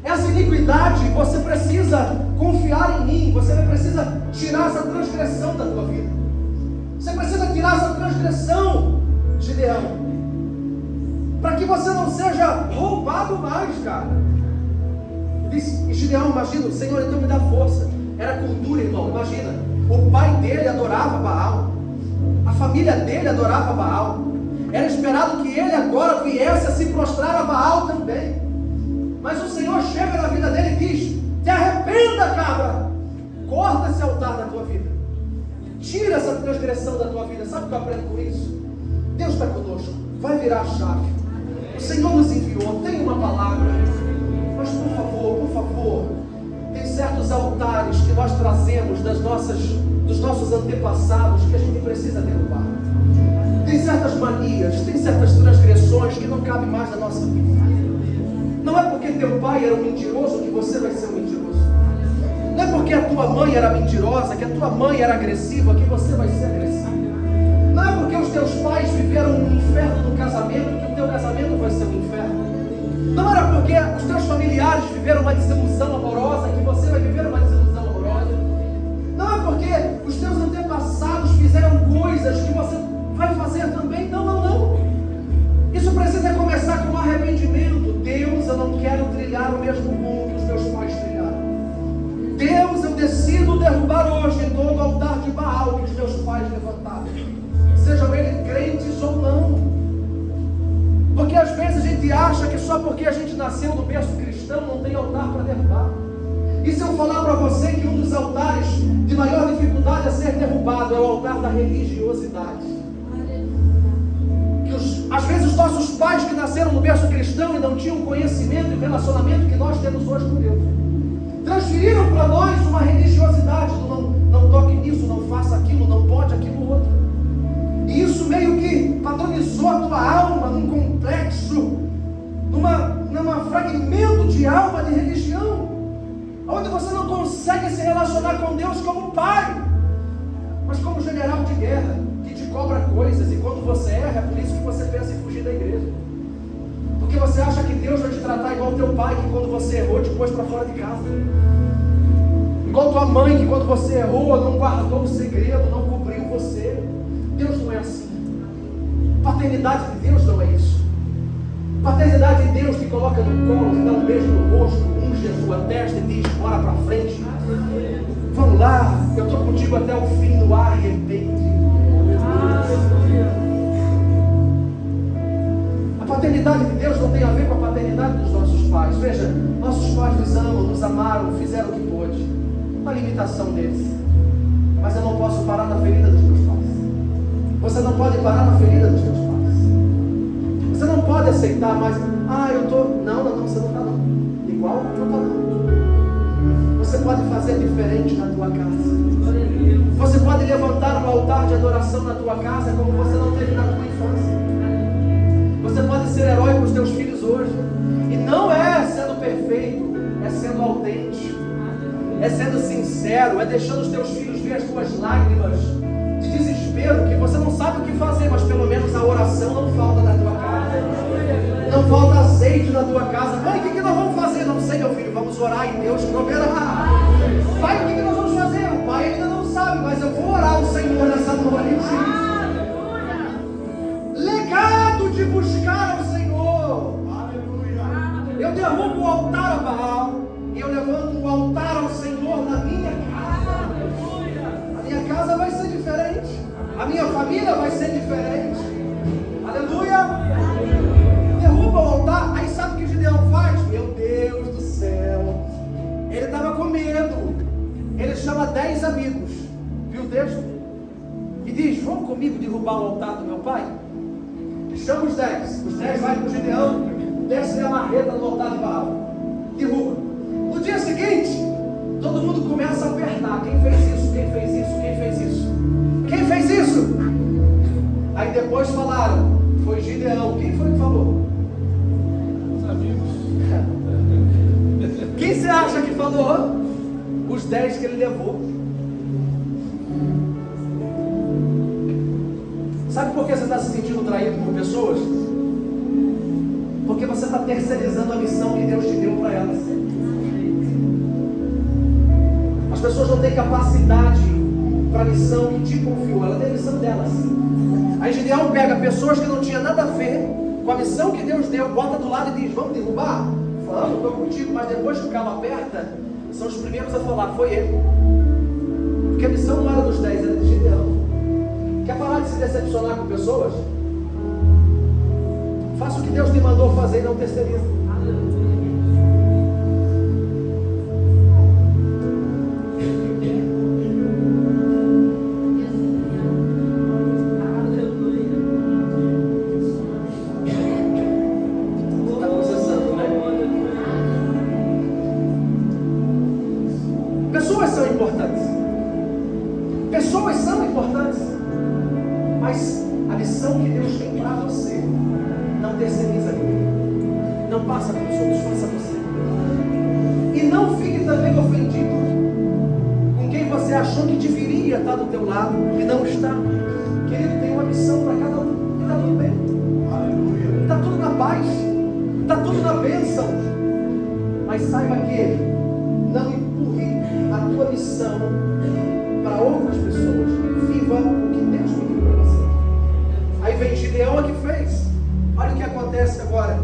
Essa iniquidade, você precisa confiar em mim. Você precisa tirar essa transgressão da tua vida. Você precisa tirar essa transgressão, Gideão, para que você não seja roubado mais, cara. E Gideão, imagina, Senhor, então me dá força. Era cultura, irmão, imagina. O pai dele adorava Baal, a família dele adorava Baal. Era esperado que ele agora viesse a se prostrar a Baal também. Mas o Senhor chega na vida dele e diz: te arrependa, cabra, corta esse altar da tua vida, tira essa transgressão da tua vida. Sabe o que eu aprendo com isso? Deus está conosco, vai virar a chave. O Senhor nos enviou, tem uma palavra. Mas por favor, tem certos altares que nós trazemos dos nossos antepassados que a gente precisa derrubar. Tem certas manias, tem certas transgressões que não cabem mais na nossa vida. Não é porque teu pai era um mentiroso que você vai ser um mentiroso. Não é porque a tua mãe era mentirosa, que a tua mãe era agressiva, que você vai ser agressivo. Não é porque os teus pais viveram um inferno no casamento, que o teu casamento vai ser um inferno. Não era porque os teus familiares viveram uma desilusão amorosa, que você vai viver uma desilusão amorosa. Não é porque os teus antepassados fizeram coisas que você vai fazer também. Não. Isso precisa começar com arrependimento. Deus, eu não quero trilhar o mesmo rumo que os meus pais trilharam. Deus, eu decido derrubar hoje todo o altar de Baal que os meus pais levantaram, sejam eles crentes ou não. Porque às vezes a gente acha que só porque a gente nasceu no berço cristão não tem altar para derrubar. E se eu falar para você que um dos altares de maior dificuldade a ser derrubado é o altar da religiosidade? Às vezes os nossos pais que nasceram no berço cristão e não tinham conhecimento e relacionamento que nós temos hoje com Deus, transferiram para nós uma religiosidade do não toque nisso, não faça aquilo, não pode aquilo outro. E isso meio que padronizou a tua alma num complexo, num fragmento de alma de religião, onde você não consegue se relacionar com Deus como pai, mas como general de guerra, que te cobra coisas, e quando você erra, é por isso que você pensa em fugir da igreja. Porque você acha que Deus vai te tratar igual teu pai, que quando você errou, te pôs para fora de casa. Igual tua mãe, que quando você errou, não guardou o segredo, não cobriu você. Deus não é assim. Paternidade de Deus não é isso. Paternidade de Deus te coloca no colo, te dá um beijo no rosto, unge a tua testa e diz: bora para frente. Vamos lá, eu estou contigo até o fim, no arrepende. A paternidade de Deus não tem a ver com a paternidade dos nossos pais. Veja, nossos pais nos amam, nos amaram, fizeram o que pôde. Uma limitação deles. Mas eu não posso parar na ferida dos meus pais. Você não pode parar na ferida dos teus pais. Você não pode aceitar mais. Eu estou. Não, você não está não. Igual não está não. Você pode fazer diferente na tua casa. Você pode levantar um altar de adoração na tua casa como você não teve na tua infância. Você pode ser herói para os teus filhos hoje. E não é sendo perfeito, é sendo autêntico, é sendo sincero, é deixando os teus filhos ver as tuas lágrimas de desespero, que você não sabe o que fazer, mas pelo menos a oração não falta na tua casa, não falta azeite na tua casa. Mãe, o que nós vamos fazer? Não sei, meu filho, vamos orar e Deus proverá. Pai, o que nós vamos fazer? O pai ainda não sabe, mas eu vou orar ao Senhor nessa noite. Legado de buscar ao Senhor. Eu derrubo o altar a Baal e eu levanto o altar ao Senhor na minha casa. A minha casa vai ser diferente, a minha família vai ser diferente. Aleluia. Derruba o altar. Aí sabe o que Gideão faz? Meu Deus do céu, ele estava com medo. Ele chama 10 amigos, viu o texto? E diz: vão comigo derrubar o altar do meu pai? Chama os 10 vai com o Gideão, desce a marreta no altar de Baal, derruba. No dia seguinte, todo mundo começa a apertar: quem fez isso? Quem fez isso? Quem fez isso? Quem fez isso? Aí depois falaram: foi Gideão. Quem foi que falou?
Os amigos.
Quem você acha que falou? Os 10 que ele levou. Sabe por que você está se sentindo traído por pessoas? Porque você está terceirizando a missão que Deus te deu para elas. As pessoas não têm capacidade para a missão que te confiou, ela tem a missão delas. Aí Gideão pega pessoas que não tinham nada a ver com a missão que Deus deu, bota do lado e diz: vamos derrubar? Vamos, estou contigo. Mas depois que o calo aperta, são os primeiros a falar: foi ele. Porque a missão não era dos 10, era de Gideão. Quer parar de se decepcionar com pessoas? Faça o que Deus te mandou fazer e não terceiriza. Está processando, né? Pessoas são importantes. Pessoas são importantes. Mas a missão que Deus tem para você, não terceiriza ninguém. Não passa para os outros, faça você. E não fique também ofendido com quem você achou que deveria estar do teu lado e não está. Querido, tem uma missão para cada um e está tudo bem. Está tudo na paz, está tudo na bênção. Mas saiba que não empurre a tua missão para outras pessoas. Viva o que Deus pediu para você. Aí vem Gideão, é que fez. Olha o que acontece agora.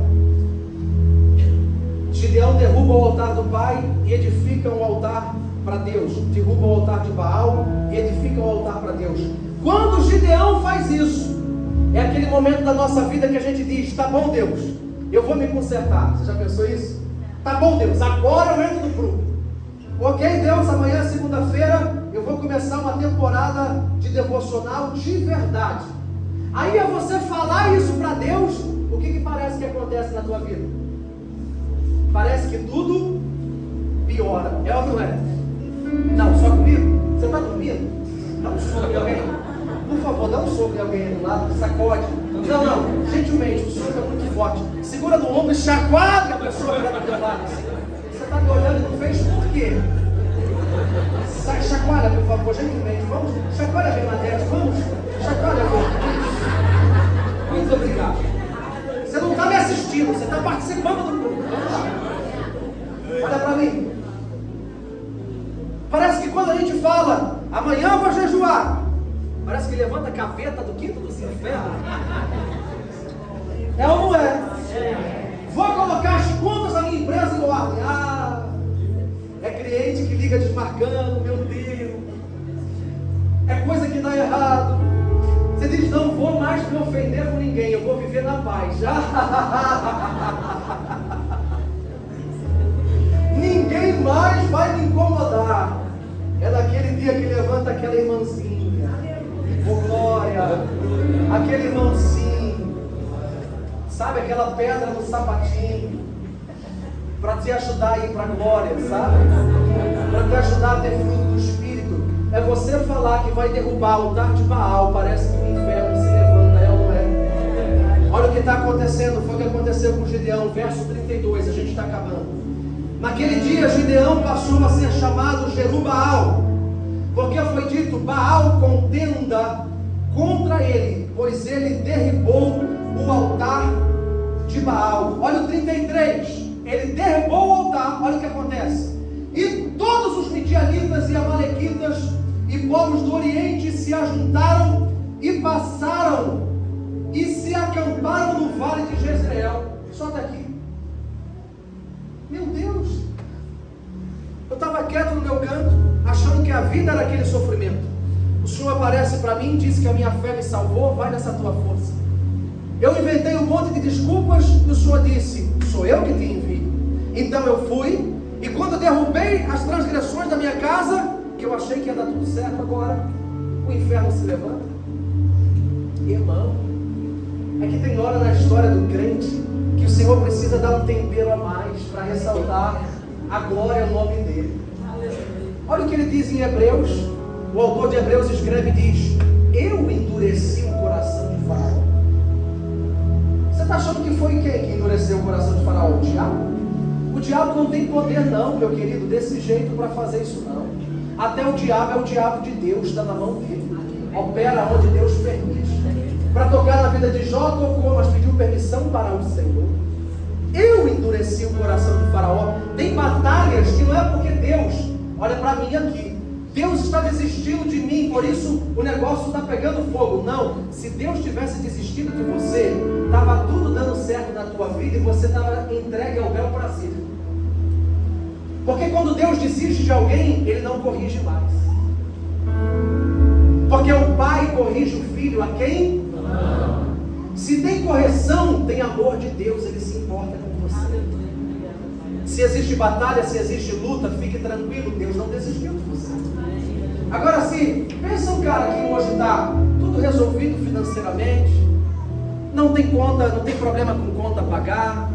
Gideão derruba o altar do pai e edifica um altar para Deus. Derruba o altar de Baal e edifica um altar para Deus. Quando Gideão faz isso, é aquele momento da nossa vida que a gente diz: tá bom, Deus, eu vou me consertar. Você já pensou isso? Tá bom, Deus, agora eu entro no prumo. Ok, Deus, amanhã, segunda-feira, eu vou começar uma temporada de devocional de verdade. Aí é você falar isso para Deus, o que parece que acontece na tua vida? Parece que tudo piora, é ou não é? Não, só comigo? Você está dormindo? Dá um soco em alguém. Por favor, dá um soco em alguém aí do lado, sacode. Não, gentilmente, o soco é muito forte. Segura no ombro e chacoalha a pessoa que está do teu lado. Você está me olhando e não fez por quê? Chacoalha, por favor, gentilmente. Vamos, chacoalha a Bernadette, vamos. Chacoalha, muito obrigado. Você não está me assistindo, você está participando do grupo. Vamos lá. Olha para mim. Parece que quando a gente fala: amanhã eu vou jejuar, parece que levanta a capeta do quinto dos infernos. É ou não é? Vou colocar as contas da minha empresa no ar. É cliente que liga desmarcando, meu Deus. É coisa que dá errado. Você diz: não vou mais me ofender com ninguém, eu vou viver na paz. Ninguém mais vai me incomodar. É daquele dia que levanta aquela irmãzinha, oh glória, aquele irmãozinho, sabe, aquela pedra no sapatinho, para te ajudar a ir para a glória, sabe? Para te ajudar a ter fruto do Espírito. É você falar que vai derrubar o altar de Baal, parece que o inferno se levanta, é ou não é? Olha o que está acontecendo, foi o que aconteceu com Gideão, verso 32, a gente está acabando. Naquele dia Gideão passou a ser chamado Jerubaal, porque foi dito: Baal contenda contra ele, pois ele derribou o altar de Baal. Olha o 33, ele derrubou o altar. Olha o que acontece: e todos os midianitas e amalequitas e povos do Oriente se ajuntaram e passaram e se acamparam no vale de Jezreel. Só até aqui. Meu Deus, eu estava quieto no meu canto, achando que a vida era aquele sofrimento. O Senhor aparece para mim e diz que a minha fé me salvou, vai nessa tua força. Eu inventei um monte de desculpas e o Senhor disse: sou eu que te envio. Então eu fui, e quando derrubei as transgressões da minha casa, que eu achei que ia dar tudo certo, agora o inferno se levanta. Irmão, é que tem hora na história do crente que o Senhor precisa dar um tempero a mais para ressaltar a glória ao nome dele. Olha o que ele diz em Hebreus. O autor de Hebreus escreve e diz: eu endureci o coração de Faraó. Você está achando que foi quem que endureceu o coração de Faraó? O diabo? O diabo não tem poder não, meu querido, desse jeito para fazer isso não. Até o diabo é o diabo de Deus, está na mão dele. Opera onde Deus permite. Para tocar na vida de Jó, tocou, mas pediu permissão para o Senhor. Eu endureci o coração de Faraó. Tem batalhas que não é porque Deus, olha para mim aqui, Deus está desistindo de mim, por isso o negócio está pegando fogo. Não, se Deus tivesse desistido de você, estava tudo dando certo na tua vida e você estava entregue ao bel prazer. Porque quando Deus desiste de alguém, Ele não corrige mais. Porque o pai corrige o filho a quem? Não. Se tem correção, tem amor de Deus, Ele se importa com você. Se existe batalha, se existe luta, fique tranquilo, Deus não desistiu de você. Agora sim, pensa um cara que hoje está tudo resolvido financeiramente, não tem conta, não tem problema com conta a pagar,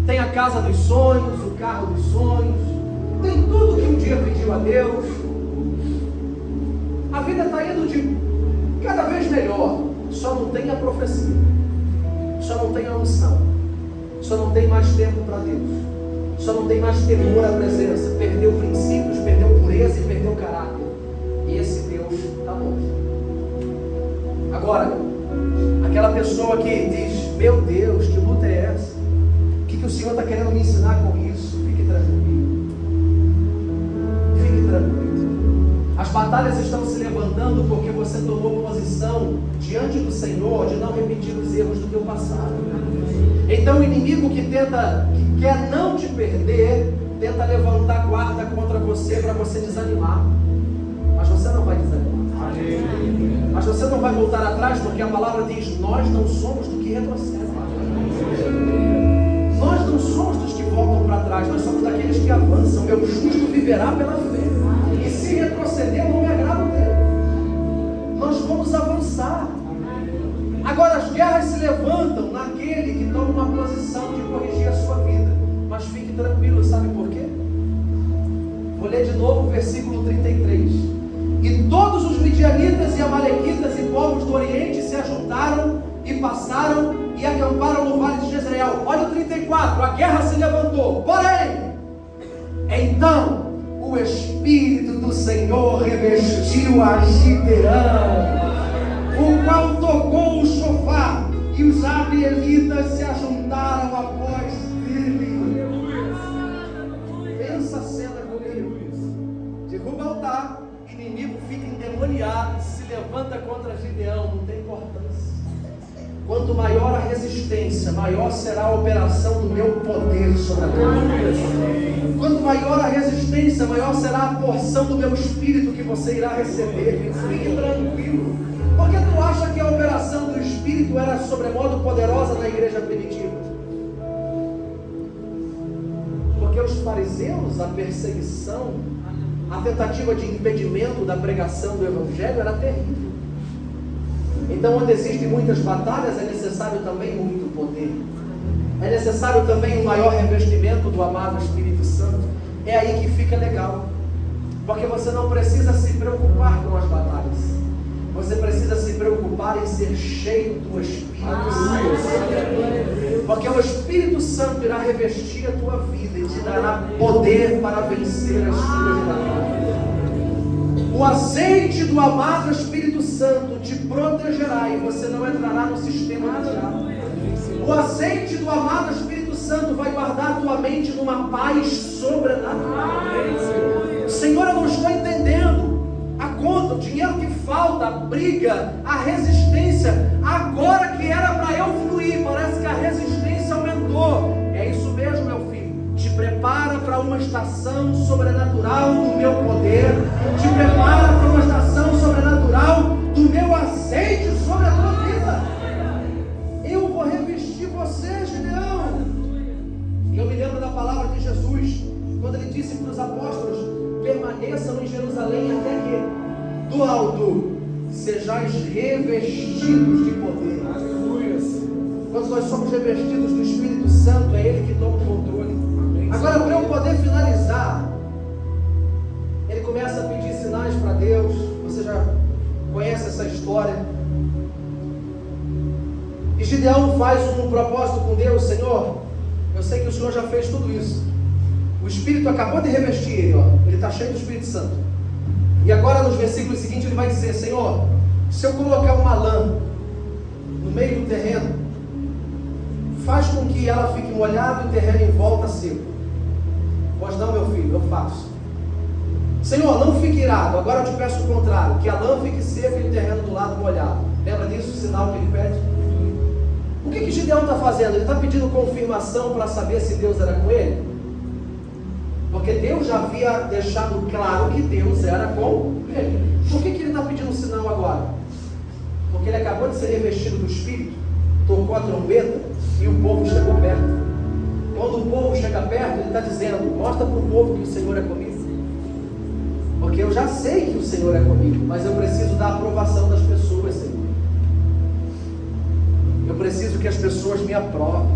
tem a casa dos sonhos, o carro dos sonhos, tem tudo que um dia pediu a Deus. A vida está indo de cada vez melhor, só não tem a profecia, só não tem a unção, só não tem mais tempo para Deus, só não tem mais temor à presença, perdeu princípios, perdeu pureza e perdeu caráter. E esse Deus está longe. Agora, aquela pessoa que diz: meu Deus, que luta é essa? O que o Senhor está querendo me ensinar com isso? Fique tranquilo. Fique tranquilo. As batalhas estão se levantando porque você tomou posição diante do Senhor de não repetir os erros do teu passado. Então o inimigo que quer não te perder, tenta levantar guarda contra você para você desanimar. Mas você não vai desanimar. Mas você não vai voltar atrás, porque a palavra diz: nós não somos do que retrocede. Nós não somos dos que voltam para trás, nós somos daqueles que avançam. Meu justo viverá pela fé. E se retroceder, eu não me agrado dele. Nós vamos avançar. Agora as guerras se levantam naquele que toma uma posição de corrigir a sua vida. Mas fique tranquilo, sabe por quê? Vou ler de novo o versículo 33. E todos os midianitas e amalequitas e povos do Oriente se ajuntaram e passaram e acamparam no vale de Jezreel. Olha o 34, a guerra se levantou. Porém, então o Espírito do Senhor revestiu a Gideão, o qual tocou o chofar, e os abielitas se ajuntaram após dele. Pensa a cena comigo. Derruba o altar, inimigo fica endemoniado, se levanta contra Gideão, não tem importância. Quanto maior a resistência, maior será a operação do meu poder sobre a tua vida. Quanto maior a resistência, maior será a porção do meu espírito que você irá receber. Fique tranquilo. Por que tu acha que a operação do espírito era sobremodo poderosa na igreja primitiva? Porque os fariseus, a perseguição, a tentativa de impedimento da pregação do evangelho era terrível. Então, onde existem muitas batalhas, é necessário também muito poder. É necessário também um maior revestimento do amado Espírito Santo. É aí que fica legal. Porque você não precisa se preocupar com as batalhas. Você precisa se preocupar falar em ser cheio do Espírito Santo. Porque o Espírito Santo irá revestir a tua vida e te dará poder para vencer as suas batalhas. O azeite do amado Espírito Santo te protegerá e você não entrará no sistema do diabo. O azeite do amado Espírito Santo vai guardar a tua mente numa paz sobrenatural. Senhor, eu não estou entendendo a conta, o dinheiro que falta, a briga, a resistência. Agora que era para eu fluir, parece que a resistência aumentou. É isso mesmo, meu filho. Te prepara para uma estação sobrenatural do meu poder. Te prepara para uma estação sobrenatural do meu azeite sobre a tua vida. Eu vou revestir você, Gideão. E eu me lembro da palavra de Jesus, quando ele disse para os apóstolos: permaneçam em Jerusalém até que do alto sejais revestidos de poder. Aleluia. Quando nós somos revestidos do Espírito Santo, é Ele que toma o controle. Agora, para eu poder finalizar, ele começa a pedir sinais para Deus. Você já conhece essa história. E Gideão faz um propósito com Deus: Senhor, eu sei que o Senhor já fez tudo isso. O Espírito acabou de revestir ele, ó. Ele está cheio do Espírito Santo. E agora nos versículos seguintes ele vai dizer: Senhor, se eu colocar uma lã no meio do terreno, faz com que ela fique molhada e o terreno em volta seco. Pois não, meu filho, eu faço. Senhor, não fique irado. Agora eu te peço o contrário, que a lã fique seca e o terreno do lado molhado. Lembra disso, o sinal que ele pede? O que Gideão está fazendo? Ele está pedindo confirmação para saber se Deus era com ele? Porque Deus já havia deixado claro que Deus era com ele. Por que ele está pedindo um sinal agora? Porque ele acabou de ser revestido do Espírito, tocou a trombeta e o povo chegou perto. Quando o povo chega perto, ele está dizendo: mostra para o povo que o Senhor é comigo. Porque eu já sei que o Senhor é comigo, mas eu preciso da aprovação das pessoas, Senhor. Eu preciso que as pessoas me aprovem.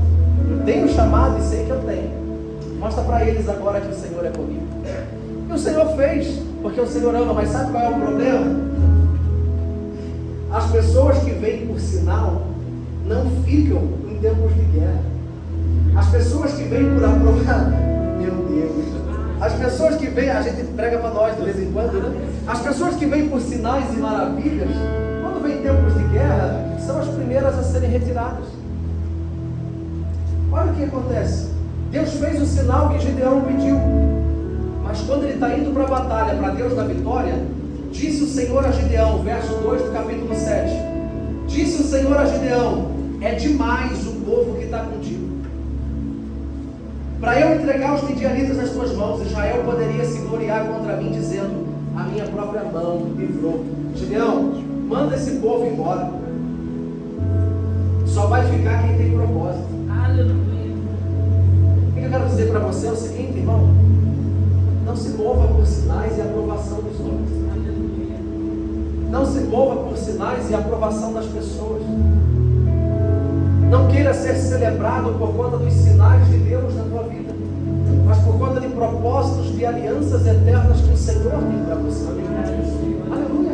Eu tenho chamado e sei que eu tenho. Mostra para eles agora que o Senhor é comigo. E o Senhor fez, porque o Senhor ama. Mas sabe qual é o problema? As pessoas que vêm por sinal não ficam em tempos de guerra. As pessoas que vêm por aprovação, meu Deus, as pessoas que vêm, a gente prega para nós de vez em quando, né? As pessoas que vêm por sinais e maravilhas, quando vem tempos de guerra, são as primeiras a serem retiradas. Olha o que acontece. Deus fez o sinal que Gideão pediu, mas quando ele está indo para a batalha, para Deus da vitória, disse o Senhor a Gideão, verso 2 do capítulo 7, disse o Senhor a Gideão: é demais o povo que está contigo. Para eu entregar os midianitas nas tuas mãos, Israel poderia se gloriar contra mim, dizendo: a minha própria mão livrou. Gideão, manda esse povo embora. Só vai ficar quem tem propósito. Aleluia. O que eu quero dizer para você é o seguinte, irmão: não se mova por sinais e aprovação dos homens. Aleluia. Não se mova por sinais e aprovação das pessoas. Não queira ser celebrado por conta dos sinais de Deus na tua vida, mas por conta de propósitos, de alianças eternas que o Senhor tem para você. Aleluia.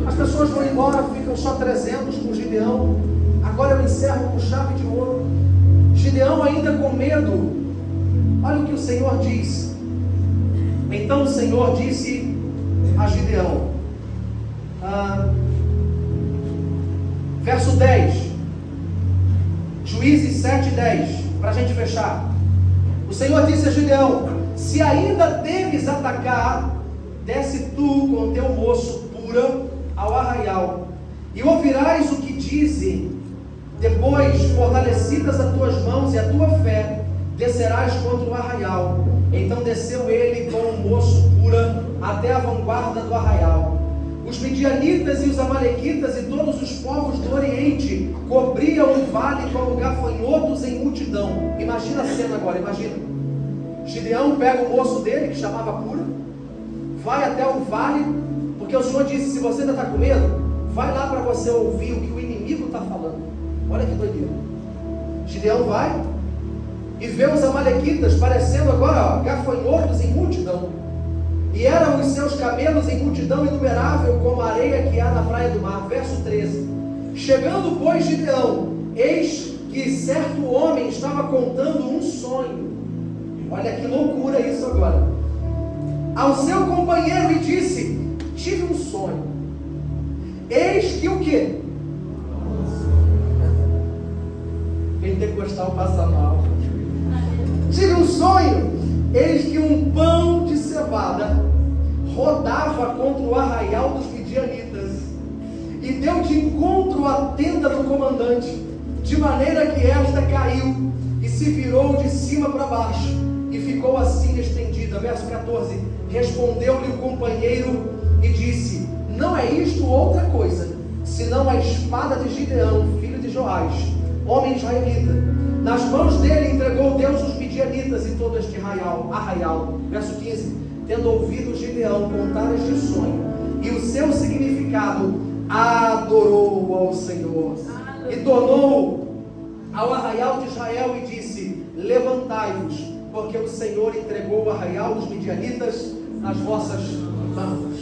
As pessoas vão embora, ficam só 300 com Gideão. Agora eu encerro com chave de ouro. Gideão ainda com medo. Olha o que o Senhor diz. Então o Senhor disse a Gideão, verso 10, Juízes 7:10, para a gente fechar. O Senhor disse a Gideão: se ainda temes atacar, desce tu com teu moço pura ao arraial, e ouvirás o que dizem. Depois, fortalecidas as tuas mãos e a tua fé, descerás contra o arraial. Então desceu ele com o moço pura até a vanguarda do arraial. Os midianitas e os amalequitas e todos os povos do Oriente cobriam o vale como gafanhotos em multidão. Imagina a cena agora, imagina. Gideão pega o moço dele, que chamava Pura, vai até o vale, porque o Senhor disse: se você ainda está com medo, vai lá para você ouvir o que o inimigo está falando. Olha que doideira. Gideão vai e vê os amalequitas parecendo agora, ó, gafanhotos em multidão. E eram os seus camelos em multidão inumerável, como a areia que há na praia do mar. Verso 13. Chegando, pois, Gideão, eis que certo homem estava contando um sonho. Olha que loucura isso agora. Ao seu companheiro e disse: tive um sonho. Eis que o quê? Pentecostal passa mal. Tive um sonho. Eis que um pão de cevada rodava contra o arraial dos midianitas e deu de encontro à tenda do comandante, de maneira que esta caiu e se virou de cima para baixo e ficou assim estendida. Verso 14. Respondeu-lhe o companheiro e disse: não é isto outra coisa, senão a espada de Gideão, filho de Joás, homem israelita. Nas mãos dele entregou Deus os midianitas e todo este arraial. Verso 15. Tendo ouvido Gideão contar este sonho e o seu significado, adorou ao Senhor e tornou ao arraial de Israel e disse: levantai-vos, porque o Senhor entregou o arraial dos midianitas nas vossas mãos.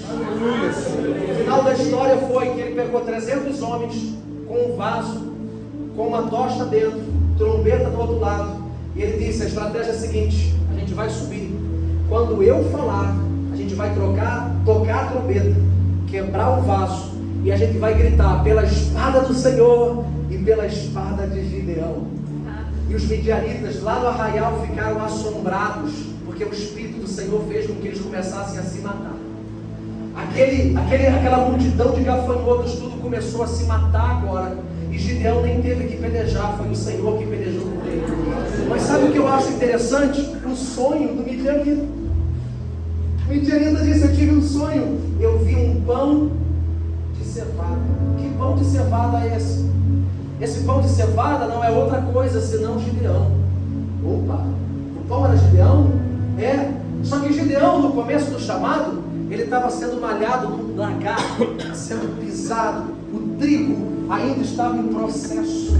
O final da história foi que ele pegou 300 homens com um vaso, com uma tocha dentro, trombeta do outro lado, e ele disse: a estratégia é a seguinte, a gente vai subir, quando eu falar, a gente vai tocar a trombeta, quebrar o vaso, e a gente vai gritar pela espada do Senhor e pela espada de Gideão. E os midianitas lá no arraial ficaram assombrados, porque o Espírito do Senhor fez com que eles começassem a se matar. Aquela multidão de gafanhotos, tudo começou a se matar agora. E Gideão nem teve que pelejar, foi o Senhor que pelejou por ele. Mas sabe o que eu acho interessante? O sonho do midianita. O midianita disse: eu tive um sonho, eu vi um pão de cevada. Que pão de cevada é esse? Esse pão de cevada não é outra coisa senão Gideão. Opa, o pão era Gideão? É, só que Gideão, no começo do chamado, ele estava sendo malhado num lagarto, sendo pisado. O trigo ainda estava em processo.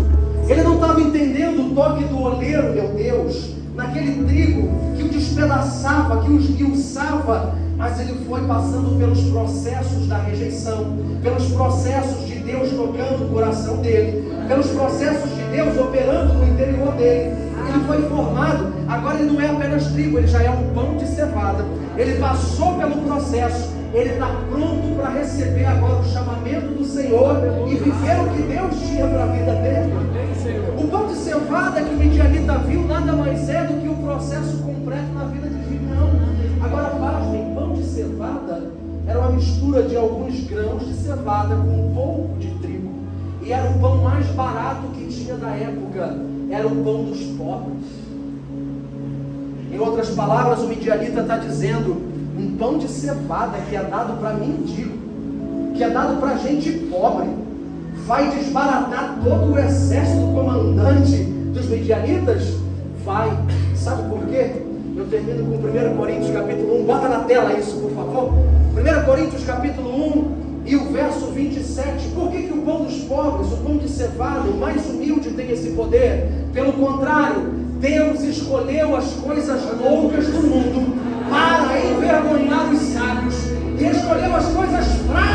Ele não estava entendendo o toque do oleiro, meu Deus, naquele trigo que o despedaçava, que o esmiuçava. Mas ele foi passando pelos processos da rejeição, pelos processos de Deus tocando o coração dele, pelos processos de Deus operando no interior dele. Ele foi formado. Agora ele não é apenas trigo, ele já é um pão de cevada. Ele passou pelo processo. Ele está pronto para receber agora o chamamento do Senhor e viver o que Deus tinha para a vida dele. O pão de cevada que o midianita viu nada mais é do que o processo completo na vida de Gideão. Agora pasmem, pão de cevada era uma mistura de alguns grãos de cevada com um pouco de trigo. E era o pão mais barato que tinha da época. Era o pão dos pobres. Em outras palavras, o midianita está dizendo: um pão de cevada que é dado para mendigo, que é dado para gente pobre, vai desbaratar todo o exército do comandante dos midianitas? Vai. Sabe por quê? Eu termino com 1 Coríntios capítulo 1, bota na tela isso, por favor. 1 Coríntios capítulo 1 e o verso 27. Por que o pão dos pobres, o pão de cevada, o mais humilde tem esse poder? Pelo contrário, Deus escolheu as coisas loucas do mundo para envergonhar os sábios, e escolheu as coisas fracas